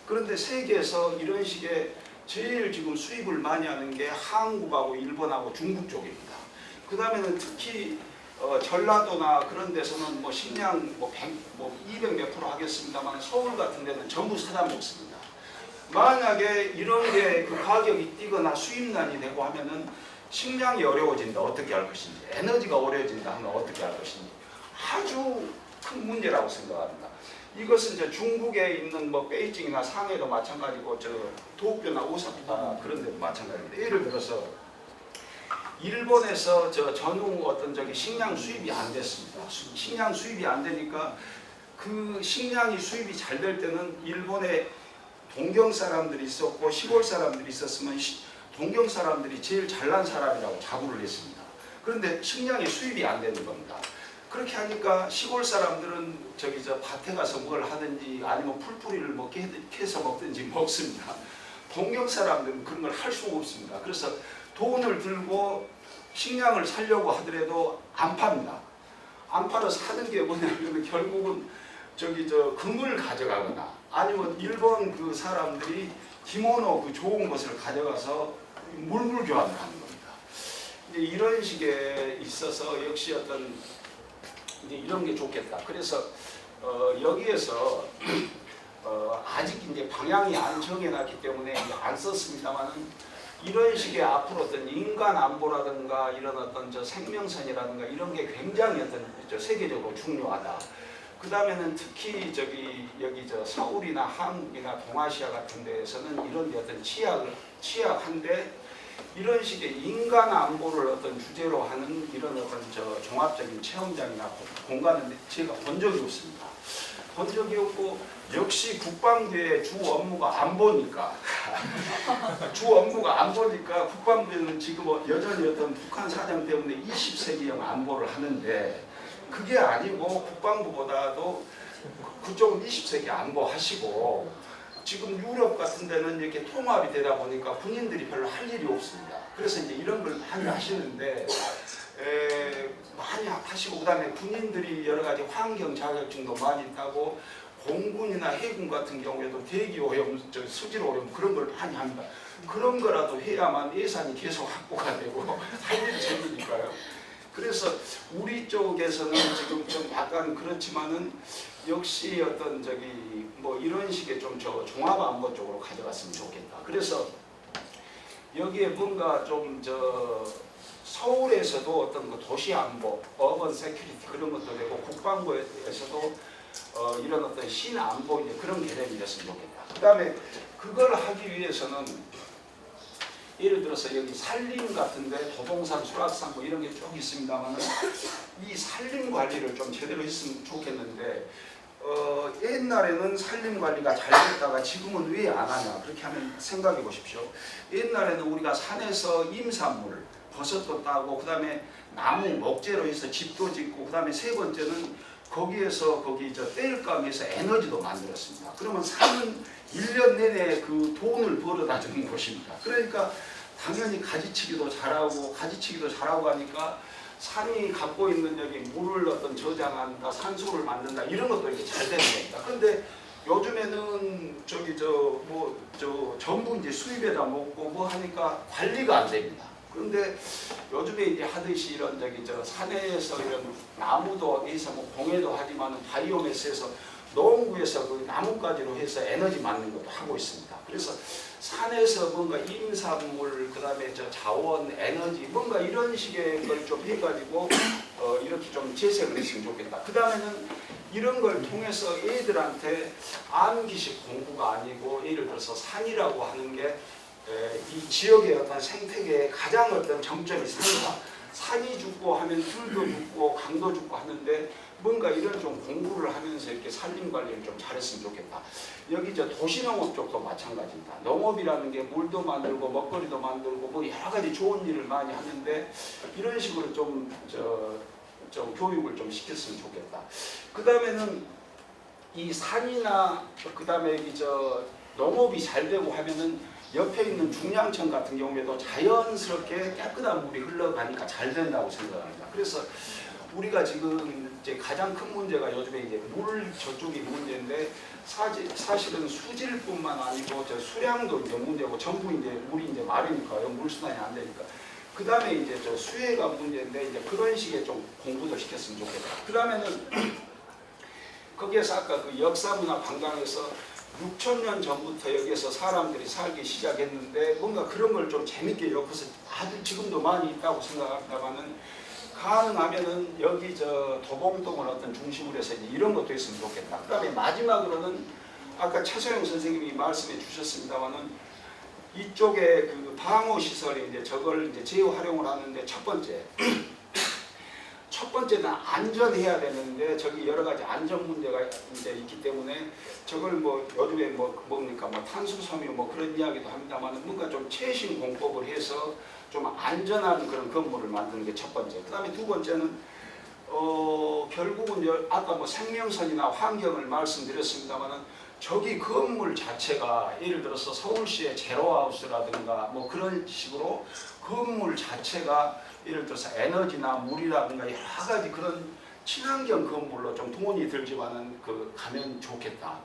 그런데 세계에서 이런 식의 제일 지금 수입을 많이 하는 게 한국하고 일본하고 중국 쪽입니다. 그 다음에는 특히 전라도나 그런 데서는 뭐 식량 200 몇 프로 하겠습니다만 서울 같은 데는 전부 사다 먹습니다. 만약에 이런 게 그 가격이 뛰거나 수입난이 되고 하면은 식량이 어려워진다. 어떻게 할 것인지, 에너지가 어려워진다 하면 어떻게 할 것인지 아주 큰 문제라고 생각합니다. 이것은 이제 중국에 있는 뭐 베이징이나 상해도 마찬가지고 도쿄나 오사카 그런 데도 마찬가지입니다. 예를 들어서 일본에서 전후 어떤 식량 수입이 안 됐습니다. 식량 수입이 안 되니까 그 식량이 수입이 잘 될 때는 일본에 동경 사람들이 있었고 시골 사람들이 있었으면 동경 사람들이 제일 잘난 사람이라고 자부를 했습니다. 그런데 식량이 수입이 안 되는 겁니다. 그렇게 하니까 시골 사람들은 밭에 가서 뭘 하든지 아니면 풀뿌리를 뭐 캐서 먹든지 먹습니다. 동경 사람들은 그런 걸 할 수가 없습니다. 그래서 돈을 들고 식량을 사려고 하더라도 안 팝니다. 안팔아서 하는 게 뭐냐면 결국은 저기 저 금을 가져가거나 아니면 일본 그 사람들이 기모노 그 좋은 것을 가져가서 물물 교환을 하는 겁니다. 이제 이런 식에 있어서 역시 어떤 이제 이런 게 좋겠다. 그래서 여기에서 아직 이제 방향이 안 정해놨기 때문에 이제 안 썼습니다만은 이런 식의 앞으로 어떤 인간 안보라든가 이런 어떤 저 생명선이라든가 이런 게 굉장히 어떤 저 세계적으로 중요하다. 그 다음에는 특히 저기 여기 저 서울이나 한국이나 동아시아 같은 데에서는 이런 어떤 취약한데 이런 식의 인간 안보를 어떤 주제로 하는 이런 어떤 저 종합적인 체험장이나 공간은 제가 본 적이 없습니다. 본 적이 없고 역시 국방부의 주 업무가 안보니까 국방부는 지금 여전히 어떤 북한 사정 때문에 20세기형 안보를 하는데 그게 아니고 국방부보다도 그쪽은 20세기 안보하시고 지금 유럽 같은 데는 이렇게 통합이 되다 보니까 군인들이 별로 할 일이 없습니다. 그래서 이제 이런 걸 많이 하시는데 많이 하시고 그다음에 군인들이 여러 가지 환경 자격증도 많이 따고 공군이나 해군 같은 경우에도 대기 오염, 수질 오염 그런 걸 많이 합니다. 그런 거라도 해야만 예산이 계속 확보가 되고 할 일이 생기니까요. 그래서 우리 쪽에서는 지금 좀 약간 그렇지만은 역시 어떤 저기 뭐 이런 식의 좀 저 종합 안보 쪽으로 가져갔으면 좋겠다. 그래서 여기에 뭔가 좀 저 서울에서도 어떤 그 도시 안보, 어번 세큐리티 그런 것도 되고 국방부에서도 이런 어떤 신안보 이제 그런 개념이 됐으면 좋겠다. 그다음에 그걸 하기 위해서는 예를 들어서 여기 산림 같은데 도봉산, 수락산 뭐 이런 게 쭉 있습니다만은 이 산림 관리를 좀 제대로 했으면 좋겠는데 옛날에는 산림 관리가 잘 됐다가 지금은 왜 안 하냐 그렇게 하면 생각해 보십시오. 옛날에는 우리가 산에서 임산물, 버섯도 따고 그다음에 나무 목재로 해서 집도 짓고 그다음에 세 번째는 거기에서 거기 저 땔감에서 에너지도 만들었습니다. 그러면 산은 1년 내내 그 돈을 벌어다 주는 곳입니다. 그러니까 당연히 가지치기도 잘하고 하니까 산이 갖고 있는 여기 물을 어떤 저장한다, 산소를 만든다 이런 것도 이렇게 잘 되는 겁니다. 그런데 요즘에는 저기 전부 이제 수입에다 먹고 뭐 하니까 관리가 안 됩니다. 그런데 요즘에 이제 하듯이 이런 저기 산에서 이런 나무도 해서 뭐 공예도 하지만 바이오매스에서 농구에서 그 나무까지로 해서 에너지 만드는 것도 하고 있습니다. 그래서 산에서 뭔가 임산물 그다음에 저 자원 에너지 뭔가 이런 식의 걸 좀 해가지고 이렇게 좀 재생을 했으면 좋겠다. 그 다음에는 이런 걸 통해서 애들한테 암기식 공부가 아니고 예를 들어서 산이라고 하는 게 이 지역의 어떤 생태계의 가장 어떤 정점이 산이다. 산이 죽고 하면 들도 죽고 강도 죽고 하는데 뭔가 이런 좀 공부를 하면서 이렇게 산림 관리를 좀 잘했으면 좋겠다. 여기 저 도시농업 쪽도 마찬가지입니다. 농업이라는 게 물도 만들고 먹거리도 만들고 뭐 여러 가지 좋은 일을 많이 하는데 이런 식으로 좀 교육을 좀 시켰으면 좋겠다. 그 다음에는 이 산이나 그 다음에 여기 농업이 잘 되고 하면은 옆에 있는 중량천 같은 경우에도 자연스럽게 깨끗한 물이 흘러가니까 잘 된다고 생각합니다. 그래서 우리가 지금 이제 가장 큰 문제가 요즘에 이제 물 저쪽이 문제인데 사실은 수질뿐만 아니고 수량도 이제 문제고 전부 이제 물이 이제 마르니까요. 물 순환이 안 되니까. 그 다음에 이제 수해가 문제인데 이제 그런 식의 좀 공부도 시켰으면 좋겠다. 그 다음에는 거기에서 아까 그 역사문화 관광에서 6,000년 전부터 여기에서 사람들이 살기 시작했는데 뭔가 그런 걸 좀 재밌게 엮어서 아주 지금도 많이 있다고 생각합니다만은 가능하면은 여기 도봉동을 어떤 중심으로 해서 이제 이런 것도 있으면 좋겠다. 그 다음에 마지막으로는 아까 최소영 선생님이 말씀해 주셨습니다만은 이쪽에 그 방호 시설이 이제 저걸 이제 재활용을 하는데 첫 번째는 안전해야 되는데 저기 여러 가지 안전 문제가 이제 있기 때문에 저걸 뭐 요즘에 뭡니까 탄수섬유 그런 이야기도 합니다만 뭔가 좀 최신 공법을 해서 좀 안전한 그런 건물을 만드는 게 첫 번째. 그 다음에 두 번째는 결국은 아까 생명선이나 환경을 말씀드렸습니다만은 저기 건물 자체가 예를 들어서 서울시의 제로하우스라든가 그런 식으로 건물 자체가 예를 들어서 에너지나 물이라든가 여러 가지 그런 친환경 건물로 좀 돈이 들지만은 그 가면 좋겠다.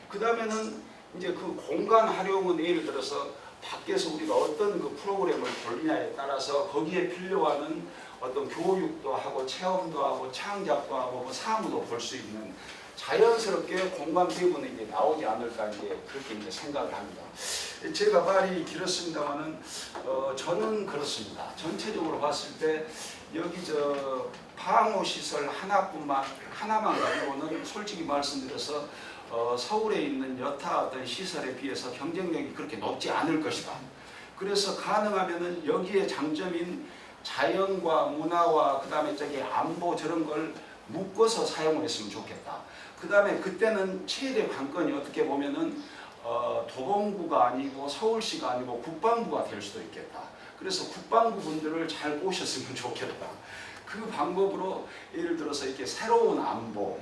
그 다음에는 이제 그 공간 활용은 예를 들어서 밖에서 우리가 어떤 그 프로그램을 돌리냐에 따라서 거기에 필요한 어떤 교육도 하고 체험도 하고 창작도 하고 뭐 사무도 볼 수 있는 자연스럽게 공간 배분이 이제 나오지 않을까 이제 그렇게 이제 생각을 합니다. 제가 말이 길었습니다만은 저는 그렇습니다. 전체적으로 봤을 때 여기 저 방호 시설 하나만 가지고는 솔직히 말씀드려서 서울에 있는 여타 어떤 시설에 비해서 경쟁력이 그렇게 높지 않을 것이다. 그래서 가능하면은 여기에 장점인 자연과 문화와 그 다음에 저기 안보 저런 걸 묶어서 사용을 했으면 좋겠다. 그 다음에 그때는 최대 관건이 어떻게 보면은 도봉구가 아니고 서울시가 아니고 국방부가 될 수도 있겠다. 그래서 국방부 분들을 잘 꼬셨으면 좋겠다. 그 방법으로 예를 들어서 이렇게 새로운 안보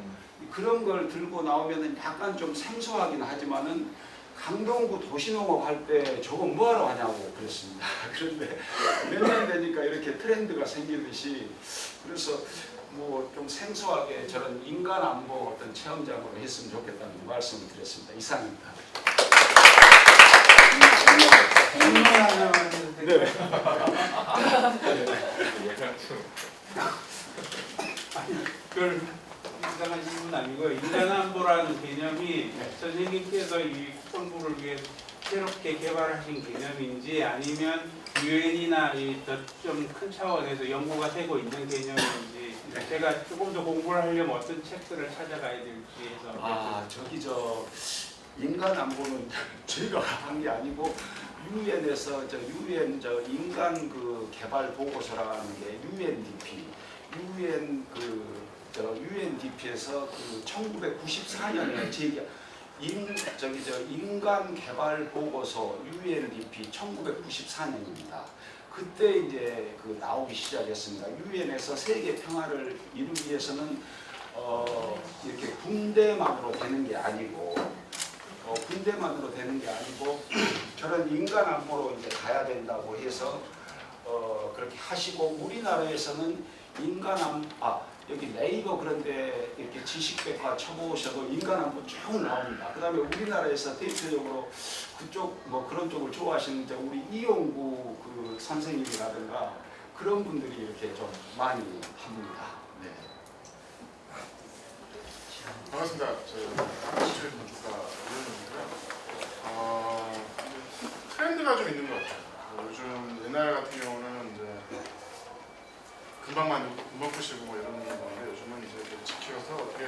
그런 걸 들고 나오면은 약간 좀 생소하긴 하지만은 강동구 도시농업 할 때 저거 뭐하러 하냐고 그랬습니다. 그런데 몇 년 되니까 이렇게 트렌드가 생기듯이 그래서 뭐 좀 생소하게 저런 인간 안보 어떤 체험장으로 했으면 좋겠다는 말씀을 드렸습니다. 이상입니다. 네. 그걸 이상한 질문 아니고 인간안보라는 개념이 선생님께서 이 국방부를 위해 새롭게 개발하신 개념인지 아니면 유엔이나 좀 큰 차원에서 연구가 되고 있는 개념인지 제가 조금 더 공부를 하려면 어떤 책들을 찾아가야 될지 해서 저기 저 인간 안보는 제가 한 게 아니고 유엔에서 저 유엔 저 인간 그 개발 보고서라는 게 UNDP UNDP에서 그 1994년에 인간 개발 보고서 UNDP 1994년입니다. 그때 이제 그 나오기 시작했습니다. 유엔에서 세계 평화를 이루기 위해서는 이렇게 군대만으로 되는 게 아니고 저런 인간 안보로 이제 가야 된다고 해서 그렇게 하시고 우리나라에서는 여기 네이버 그런데 이렇게 지식백과 쳐보셔도 인간 안보 쭉 나옵니다. 그다음에 우리나라에서 대표적으로 그쪽 뭐 그런 쪽을 좋아하시는 이제 우리 이용구 그 선생님이라든가 그런 분들이 이렇게 좀 많이 합니다. 네. 반갑습니다. 한국주의 건축가 이현우고요. 트렌드가 좀 있는 것 같아요. 요즘 옛날 같은 경우는 이제 금방 부시고 뭐 이런 건데 요즘은 이제 지켜서 어떻게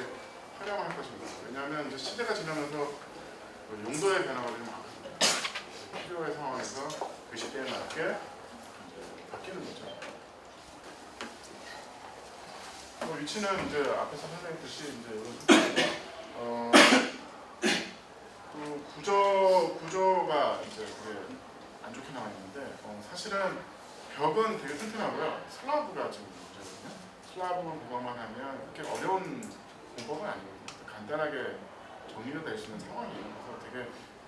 활용할 것인가. 왜냐하면 이제 시대가 지나면서 용도의 변화가 좀 많거든요. 필요의 상황에서 그 시대에 맞게 이제 바뀌는 거죠. 위치는 이제 앞에서 설명했듯이 이제 이런 그 구조가 이제 그게 안 좋게 나와 있는데 사실은 벽은 되게 튼튼하고요. 슬라브가 지금 문제거든요. 슬라브만 보강만 하면 그렇게 어려운 공법은 아니거든요. 간단하게 정리가 될 수 있는 상황이에요. 그래서 되게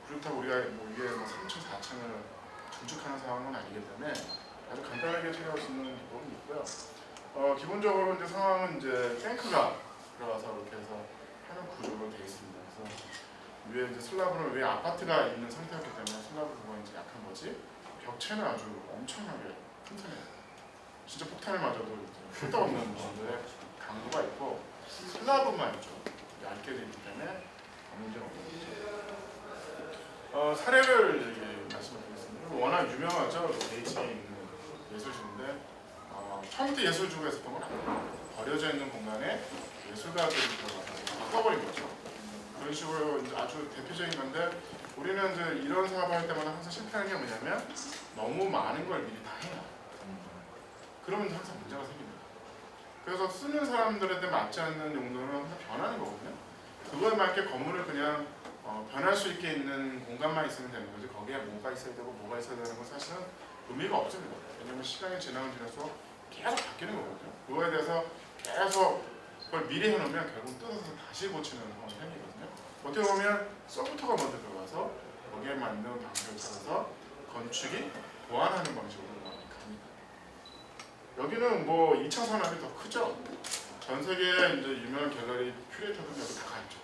그렇다고 우리가 뭐 이게 뭐 3층, 4층을 증축하는 상황은 아니기 때문에 아주 간단하게 처리할 수 있는 기법은 있고요. 기본적으로 이제 상황은 이제 탱크가 들어가서 이렇게 해서 하는 구조로 되어 있습니다. 그래서 위에 이제 슬라브는 위에 아파트가 있는 상태였기 때문에 슬라브 부분이 이제 약한 거지. 벽체는 아주 엄청나게 튼튼해요. 진짜 폭탄을 맞아도 쓸데없는 정도의 강도가 있고 슬라브만 있죠. 얇게 되어 있기 때문에 문제가 없는 거죠. 사례를 말씀드리겠습니다. 워낙 유명하죠. 베이징에 있는 예술실인데 처음부터 예술주가 있었던 건 아니에요. 버려져 있는 공간에 예술가들이 들어가서 바꿔버린 거죠. 그런 식으로 이제 아주 대표적인 건데 우리는 이제 이런 사업을 할 때마다 항상 실패하는 게 뭐냐면 너무 많은 걸 미리 다 해요. 그러면 항상 문제가 생깁니다. 그래서 쓰는 사람들한테 맞지 않는 용도는 항상 변하는 거거든요. 그거에 맞게 건물을 그냥 변할 수 있게 있는 공간만 있으면 되는 거지 거기에 뭐가 있어야 되고 뭐가 있어야 되는 건 사실은 의미가 없습니다. 왜냐면 시간이 지나면 지날수록 계속 바뀌는 거거든요. 그거에 대해서 계속 그걸 미리 해놓으면 결국 뜯어서 다시 고치는 상황이 생기거든요. 어떻게 보면 서부터가 먼저 들어가서 거기에 맞는 방식을 찾아서 건축이 보완하는 방식으로 많이 갑니다. 여기는 뭐 2차 산업이 더 크죠. 전 세계 이제 유명한 갤러리 큐레이터들 여기 다 가있죠.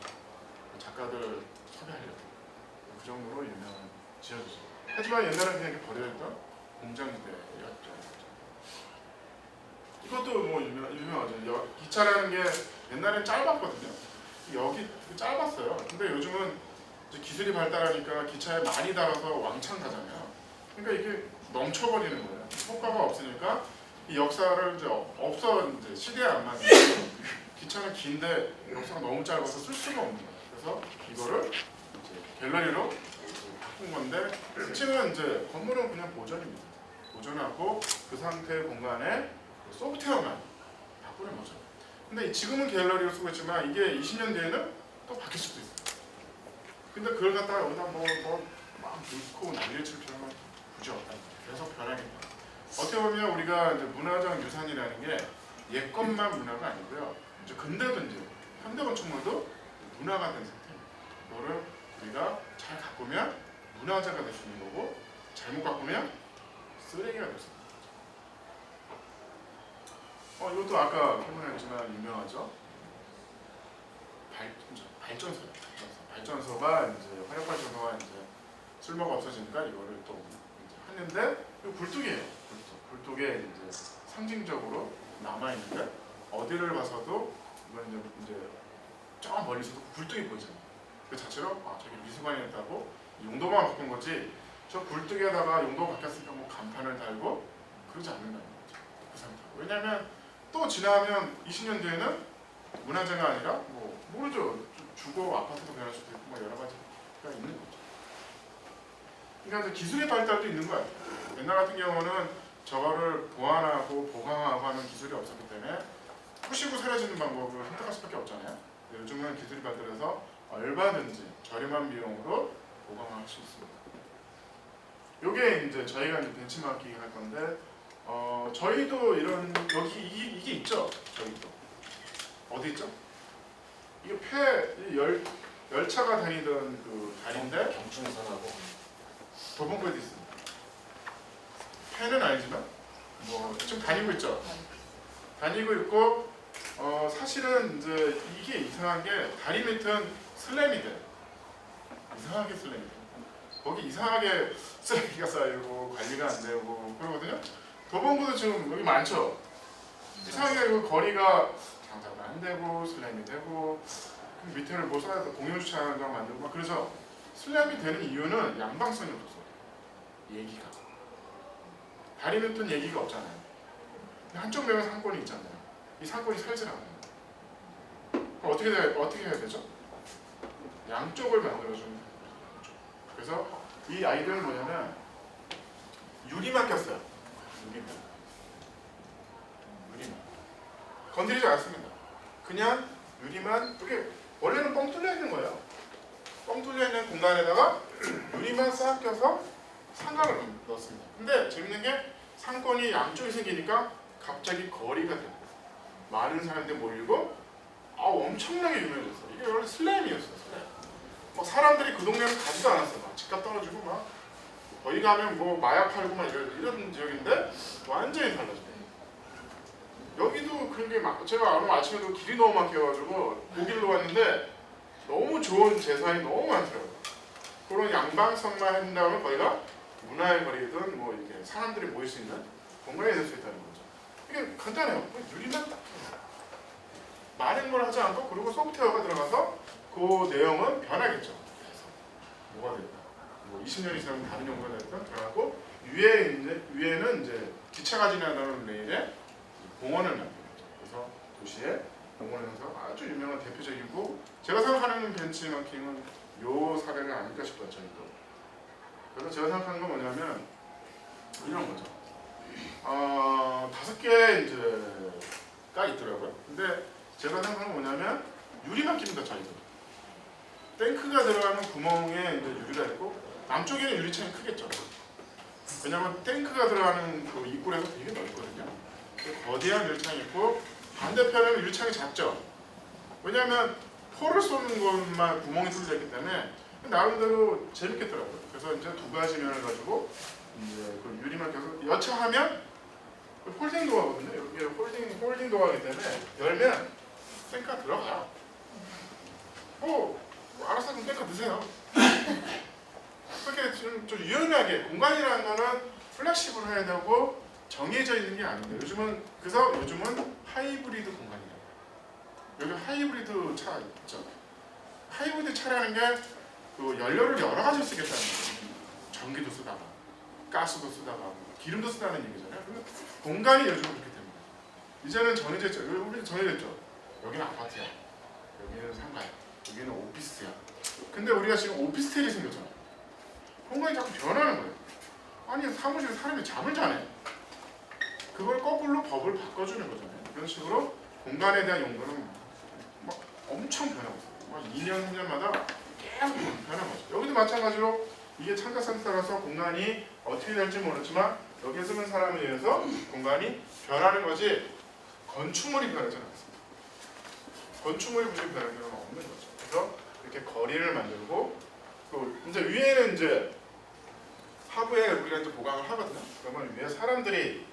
작가들 섭외하려고 그 정도로 유명한 지역이죠. 하지만 옛날엔 그냥 이렇게 버려졌던 공장지대였죠. 이것도 뭐 유명하죠. 기차라는 게 옛날엔 짧았거든요. 여기 짧았어요. 근데 요즘은 이제 기술이 발달하니까 기차에 많이 달아서 왕창 가잖아요. 그러니까 이게 넘쳐버리는 거예요. 효과가 없으니까 이 역사를 이제 이제 시대에 안 맞는 기차는 긴데 역사가 너무 짧아서 쓸 수가 없는 거예요. 그래서 이거를 이제 갤러리로 바꾼 건데 지금은 이제 건물은 그냥 보존입니다. 보존하고 그 상태의 공간에 소프트웨어만 바꾸는 거죠. 근데 지금은 갤러리로 쓰고 있지만 이게 20년 뒤에는 또 바뀔 수도 있어요. 근데 그걸 갖다가 여기다 막 넣고 난리를 칠 필요는 굳이 없다. 계속 변하겠다. 어떻게 보면 우리가 이제 문화적 유산이라는 게 옛것만 문화가 아니고요. 이제 근대도 이제 현대 건축물도 문화가 된 상태입니다. 이거를 우리가 잘 가꾸면 문화재가 될 수 있는 거고 잘못 가꾸면 쓰레기가 될 수 있는 거죠. 이것도 아까 설명했지만 유명하죠. 발전소가 이제 화력 발전소가 이제 쓸모가 없어지니까 이거를 또 이제 했는데 이 굴뚝이에요. 굴뚝에 이제 상징적으로 남아 있는데 어디를 봐서도 이건 이제 저 멀리서도 굴뚝이 보이잖아요. 그 자체로 저기 미술관이었다고 용도만 바꾼 거지. 저 굴뚝에다가 용도가 바뀌었으니까 뭐 간판을 달고 그러지 않는다는 거죠. 그 상태. 왜냐하면 또 지나면 20년 뒤에는 문화재가 아니라 뭐 모르죠. 주거 아파트도 변할 수도 있고 뭐 여러 가지가 있는 거죠. 그러니까 이제 기술의 발달도 있는 거예요. 옛날 같은 경우는 저거를 보완하고 보강하고 하는 기술이 없었기 때문에 부시고 사라지는 방법을 선택할 수밖에 없잖아요. 요즘은 기술이 발달해서 얼마든지 저렴한 비용으로 보강할 수 있습니다. 요게 이제 저희가 이제 벤치마킹 할 건데 저희도 이런 여기 이게 있죠. 저희도 어디 있죠? 이게 열차가 다니던 그 다리인데 경춘선하고 도봉구에도 있습니다. 폐는 아니지만 뭐 지금 다니고 있죠. 다니고 있고 사실은 이제 이게 이상한 게 다리 밑은 슬램이 돼. 이상하게 슬램이 돼. 거기 이상하게 쓰레기가 쌓이고 관리가 안 되고 그러거든요. 도봉구도 지금 여기 많죠. 이상하게 그 거리가 장사가 안 되고 슬램이 되고 그 밑에를 뭐 써야 돼. 공용 주차장 만들고 막 그래서 슬램이 되는 이유는 양방성이 없어서 얘기가 다리 밑은 얘기가 없잖아요. 한쪽 면에 상권이 있잖아요. 이 상권이 살질 않아요. 그럼 어떻게 해야 되죠? 양쪽을 만들어주는 거죠. 그래서 이 아이디어는 뭐냐면 유리만 꼈어요. 유리만 건드리지 않습니다. 그냥 유리만 이렇게 원래는 뻥 뚫려 있는 거예요. 뻥 뚫려 있는 공간에다가 유리만 싹 껴서 상가를 넣었습니다. 근데 재밌는 게 상권이 양쪽에 생기니까 갑자기 거리가 되고 많은 사람들이 몰리고 엄청나게 유명해졌어요. 이게 원래 슬램이었어요. 슬램. 막 사람들이 그 동네는 가지도 않았어요. 막 집값 떨어지고 막 거기 가면 뭐 마약 팔고 막 이런 지역인데 완전히 달라져요. 여기도 그런 게 막 제가 오늘 아침에도 길이 너무 막혀가지고 거기로 왔는데 너무 좋은 재산이 너무 많더라고요. 그런 양방성만 한다면 거기가 문화의 거리든 뭐 이렇게 사람들이 모일 수 있는 공간이 될 수 있다는 거죠. 이게 간단해요. 유리만 딱 많은 걸 하지 않고 그리고 소프트웨어가 들어가서 그 내용은 변하겠죠. 그래서 뭐가 될까? 뭐 20년 이상 다른 연구가 됐든 들어가고 위에는 이제 기차가 지나가는 레일에 공원을 만드는 거죠. 그래서 도시에 공원을 해서 아주 유명한 대표적이고 제가 생각하는 벤치마킹은 요 사례가 아닐까 싶어요. 저희도. 그래서 제가 생각하는 건 뭐냐면 이런 거죠. 5개 이제가 있더라고요. 근데 제가 생각하는 건 뭐냐면 유리만 낍니다. 저희도. 탱크가 들어가는 구멍에 이제 유리가 있고 남쪽에는 유리창이 크겠죠. 왜냐하면 탱크가 들어가는 그 입구에서 되게 넓거든요. 거대한 유리창이 있고 반대편에는 유리창이 작죠. 왜냐하면 포를 쏘는 것만 구멍이 뚫려 있기 때문에 나름대로 재밌겠더라고요. 그래서 이제 두 가지 면을 가지고 이제 그 유리만 껴서 여차하면 홀딩 도어거든요. 이게 홀딩 도어이기 때문에 열면 땡카 들어가요. 알아서 좀 땡카 드세요. 그렇게 좀 유연하게 공간이라는 거는 플렉시블 해야 되고 정해져 있는 게 아닌데 요즘은 하이브리드 공간이에요. 여기 하이브리드 차 있죠. 하이브리드 차라는 게 그 연료를 여러 가지 쓰겠다는 거예요. 전기도 쓰다가 가스도 쓰다가 기름도 쓰다는 얘기잖아요. 그러면 공간이 요즘은 그렇게 됩니다. 이제는 정해졌죠. 우리 정해졌죠. 여기는 아파트야. 여기는 상가야. 여기는 오피스야. 근데 우리가 지금 오피스텔이 생겼잖아. 공간이 자꾸 변하는 거예요. 아니 사무실에 사람이 잠을 자네. 그걸 거꾸로 법을 바꿔주는 거잖아요. 이런 식으로 공간에 대한 용도는 막 엄청 변하고 있어요. 막 2년, 3년마다 계속 변하는 거죠. 여기도 마찬가지로 이게 참가센터라서 공간이 어떻게 될지 모르지만 여기에 쓰는 사람에 의해서 공간이 변하는 거지 건축물이 변하지 않습니다. 건축물이 무슨 변하는 경우는 없는 거죠. 그래서 이렇게 거리를 만들고 또 이제 위에는 이제 하부에 우리가 이제 보강을 하거든요. 그러면 위에 사람들이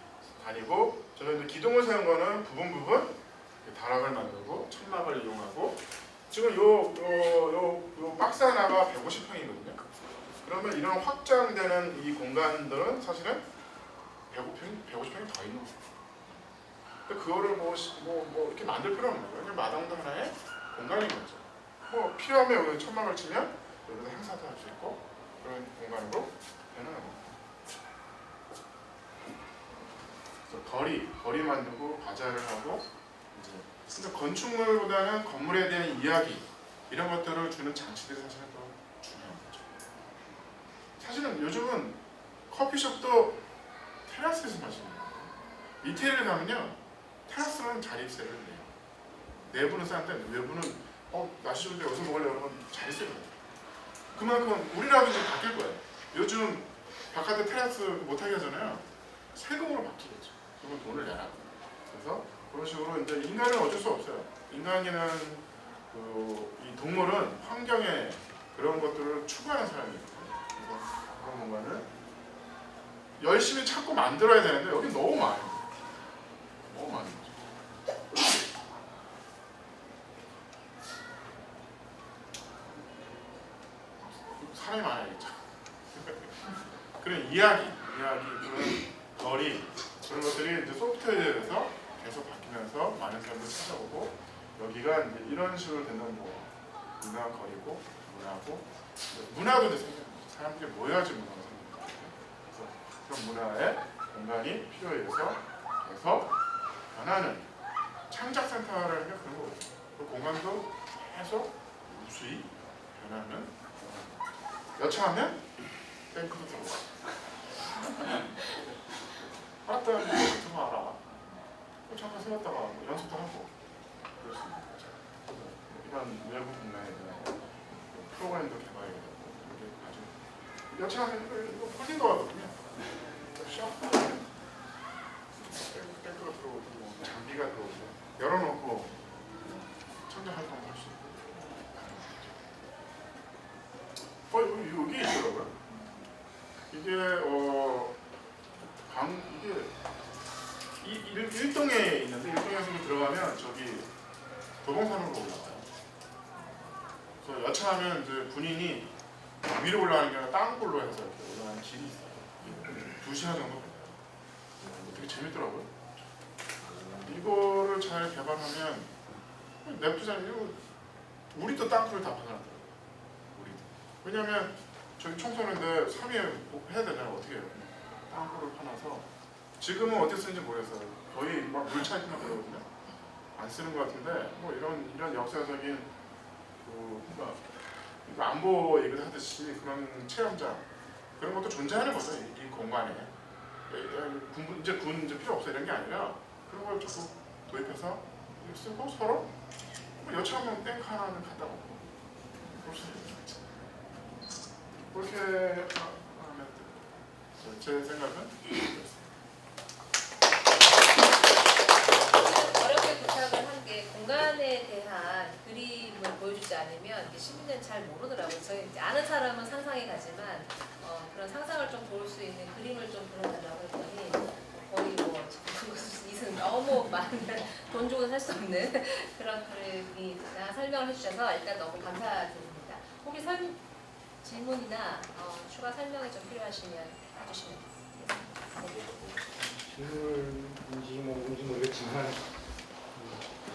다니고 저는 이제 기둥을 세운 거는 부분 다락을 만들고 천막을 이용하고 지금 요 박스 하나가 150평이거든요. 그러면 이런 확장되는 이 공간들은 사실은 150평이 더 있는 거예요. 근데 그거를 뭐 이렇게 만들 필요 없는 거예요. 그냥 마당도 하나의 공간인 거죠. 뭐 필요하면 여기 천막을 치면 여기서 행사도 할 수 있고 그런 공간으로 변하는 겁니다. 그래서 거리 만들고 바자를 하고 이제 근데 건축물보다는 건물에 대한 이야기 이런 것들을 주는 장치들이 사실은 더 중요한 거죠. 사실은 요즘은 커피숍도 테라스에서 마시는 거예요. 이태리를 가면요 테라스라는 자리세를 내요. 내부는 싼데 외부는 날씨 좋은데 여기서 먹으려고 하면 자리세를 내요. 그만큼 우리나라도 이제 바뀔 거예요. 요즘 바깥에 테라스 못하게 하잖아요. 세금으로 바뀌겠죠. 그러면 돈을 내라. 그래서 그런 식으로 이제 인간은 어쩔 수 없어요. 인간이는 이 동물은 환경에 그런 것들을 추구하는 사람이거든요. 그래서 그런 공간을 열심히 찾고 만들어야 되는데 여기 너무 많아요. 너무 많은 거죠. 사람이 많아야겠죠. 그런 이야기, 그런 거리 그런 것들이 이제 소프트웨어에서 계속 바뀌면서 많은 사람들이 찾아오고 여기가 이제 이런 식으로 된다면 문화 거리고 문화도 이제 생겨요. 사람들이 모여야지 문화가 생깁니다. 그래서 그런 문화의 공간이 필요해서 계속 변하는 창작센터를 하는 게 그런 거거든요. 그 공간도 계속 무수히 변하는 여차하면 뱅크도 들어가. 알았다, 좀 알아. 잠깐 세웠다가 연습도 하고 그럴 수 있는 거죠. 이런 외부 공간에 대한 프로그램도 개발해야 되고 이렇게 아주 여차하면 이거 폴딩도 하거든요. 뱅크가 들어오고 장비가 들어오고 열어놓고 청자 활동을 할 수 있고 여기 있더라고요. 이게 일동에 있는데 일동에서 들어가면 저기 도봉산으로 올라가요. 그래서 여차하면 이제 군인이 위로 올라가는 게 아니라 땅굴로 해서 이렇게 올라가는 길이 있어요. 2시간 정도 걸려요. 되게 재밌더라고요. 이거를 잘 개발하면 냅두잖아요. 우리도 땅굴을 다 파놨더라고요. 우리도. 왜냐면 저기 청소년인데 3일 해야 되잖아요. 어떻게 해요? 땅굴을 파놔서 지금은 어떻게 쓰는지 모르겠어요. 거의 막 물차기만 그러거든요. 안 쓰는 것 같은데 뭐 이런 역사적인 이거 안보 얘기를 하듯이 그런 체험장 그런 것도 존재하는 거죠. 이 공간에 군 이제 필요 없어 이런 게 아니라 그런 걸 자꾸 도입해서 쓰고 서로 여차하면 땡 하나는 갖다 놓고 볼 수 있는 그렇게 하면 제 생각은 어렵게 부탁을 한 게 공간에 대한 그림을 보여주지 않으면 이게 시민들은 잘 모르더라고요. 저희 이제 아는 사람은 상상이 가지만 그런 상상을 좀 볼 수 있는 그림을 좀 보여달라고 했더니 거의 뭐 너무 많은 돈 주고 살 수 없는 그런 그림이나 설명을 해주셔서 일단 너무 감사드립니다. 혹시 질문이나 추가 설명이 좀 필요하시면 해주시면 질문인지 뭔지 모르겠지만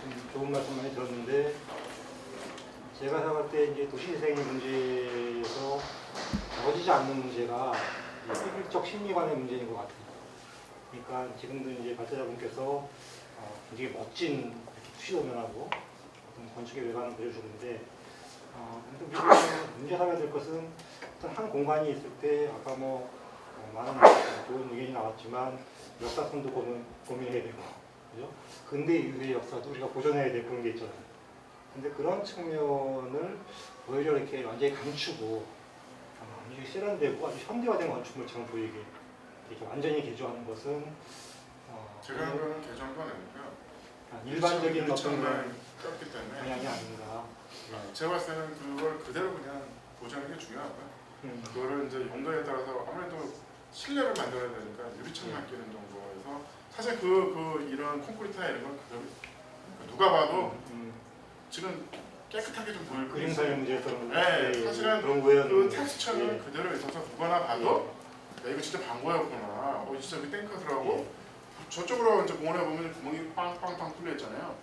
좀 좋은 말씀 많이 들었는데 제가 생각할 때 이제 도시재생 문제에서 다뤄지지 않는 문제가 일적 심리관의 문제인 것 같아요. 그러니까 지금도 이제 발제자분께서 굉장히 멋진 수시도면하고 어떤 건축의 외관을 그려주는데 근데 우리가 문제 삼아야 될 것은 어떤 한 공간이 있을 때 아까 많은 좋은 의견이 나왔지만 역사성도 고민해야 되고, 그죠? 근대 이후의 역사도 우리가 보존해야 될 그런 게 있잖아요. 근데 그런 측면을 오히려 이렇게 완전히 감추고 아주 세련되고 아주 현대화된 건축물처럼 보이게 이렇게 완전히 개조하는 것은 제가 한 거는 개정도 아니고요. 일반적인 어떤 유리창을 꼈기 때문에 방향이 아닌가. 제가 봤을 때는 그걸 그대로 그냥 보존하는 게 중요하고요. 그거를 이제 용도에 따라서 아무래도 실내를 만들어야 되니까 유리창만 끼는 정도에서 사실 이런 콘크리트나 이런 건 누가 봐도 지금 깨끗하게 좀 보일 거예요. 그림사의 문제에서는 네, 사실은 그런 거예요. 그 텍스처는 그대로 있어서 누구나 봐도 야, 이거 진짜 방거였구나. 진짜 그 탱크더라고. 저쪽으로 이제 공원에 보면 구멍이 빵빵빵 뚫려 있잖아요.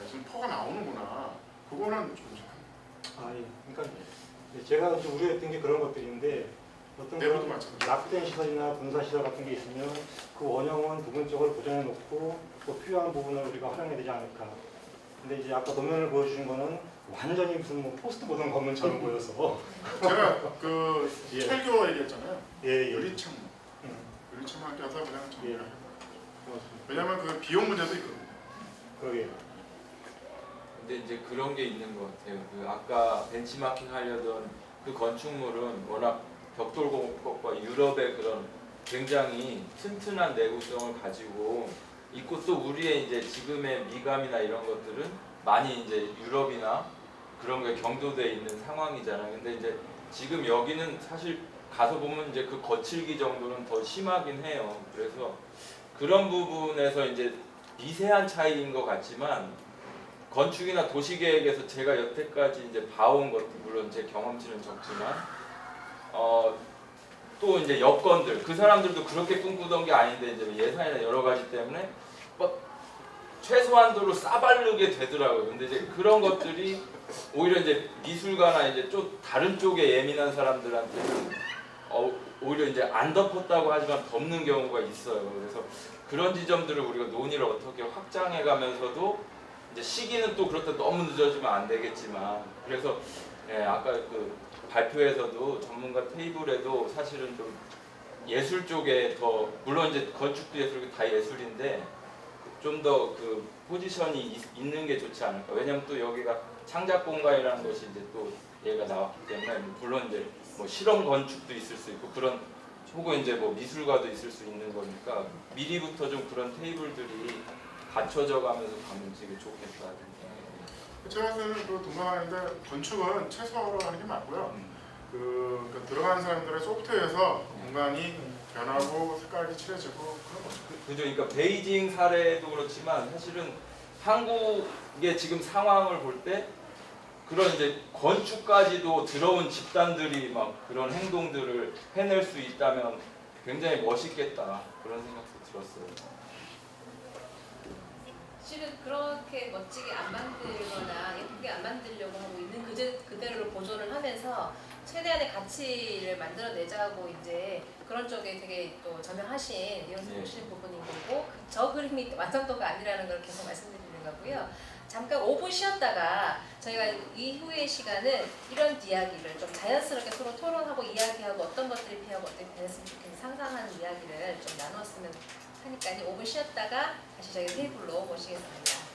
지금 퍼가 나오는구나. 그거는 좀 그러니까 제가 좀 우려했던 게 그런 것들인데 어떤 내부도 그런 마찬가지. 낙후된 시설이나 분사 시설 같은 게 있으면 그 원형은 부분적으로 보존해 놓고 또 필요한 부분을 우리가 활용해야 되지 않을까. 근데 이제 아까 도면을 보여주신 거는 완전히 무슨 포스트 보던 건물처럼 보여서 제가 그 예. 철교 얘기했잖아요. 예. 유리창, 유리창만 껴서 그냥 정리를 해요. 고맙습니다. 왜냐면 그 비용 문제도 있거든요. 그러게요. 근데 이제 그런 게 있는 것 같아요. 그 아까 벤치마킹 하려던 그 건축물은 워낙 벽돌공법과 유럽의 그런 굉장히 튼튼한 내구성을 가지고 있고 또 우리의 이제 지금의 미감이나 이런 것들은 많이 이제 유럽이나 그런 게 경도돼 있는 상황이잖아요. 근데 이제 지금 여기는 사실 가서 보면 이제 그 거칠기 정도는 더 심하긴 해요. 그래서 그런 부분에서 이제 미세한 차이인 것 같지만 건축이나 도시계획에서 제가 여태까지 이제 봐온 것도 물론 제 경험치는 적지만 또 이제 여건들 그 사람들도 그렇게 꿈꾸던 게 아닌데 이제 예산이나 여러 가지 때문에 최소한도로 싸바르게 되더라고요. 근데 이제 그런 것들이 오히려 이제 미술가나 이제 좀 다른 쪽에 예민한 사람들한테는 오히려 이제 안 덮었다고 하지만 덮는 경우가 있어요. 그래서 그런 지점들을 우리가 논의를 어떻게 확장해가면서도 이제 시기는 또 그렇다 너무 늦어지면 안 되겠지만 그래서 아까 그 발표에서도 전문가 테이블에도 사실은 좀 예술 쪽에 더 물론 이제 건축도 예술이고 다 예술인데 좀 더 그 포지션이 있는 게 좋지 않을까. 왜냐면 또 여기가 창작 공간이라는 것이 이제 또 얘가 나왔기 때문에 물론 이제 뭐 실험 건축도 있을 수 있고 그런 혹은 이제 뭐 미술가도 있을 수 있는 거니까 미리부터 좀 그런 테이블들이 갖춰져 가면서 가면 되게 좋겠다. 제가 봤을 때는 그 동감하는데 건축은 최소화로 하는 게 맞고요. 그 들어가는 사람들의 소프트웨어에서 공간이 변하고 색깔이 칠해지고 그런 거죠. 그죠. 그러니까 베이징 사례도 그렇지만 사실은 한국의 지금 상황을 볼 때 그런 이제 건축까지도 들어온 집단들이 막 그런 행동들을 해낼 수 있다면 굉장히 멋있겠다 그런 생각도 들었어요. 실은 그렇게 멋지게 안 만들거나 예쁘게 안 만들려고 하고 있는 그대로 보존을 하면서 최대한의 가치를 만들어내자고 이제 그런 쪽에 되게 또 전향하신 이어서 보시는 부분인 거고 저 그림이 완성도가 아니라는 걸 계속 말씀드리는 거고요. 잠깐 5분 쉬었다가 저희가 이후의 시간은 이런 이야기를 좀 자연스럽게 서로 토론하고 이야기하고 어떤 것들이 필요하고 어떻게 변했으면 좋겠는지 상상하는 이야기를 좀 나눴으면 하니까요. 5분 쉬었다가 다시 저희 테이블로 모시겠습니다.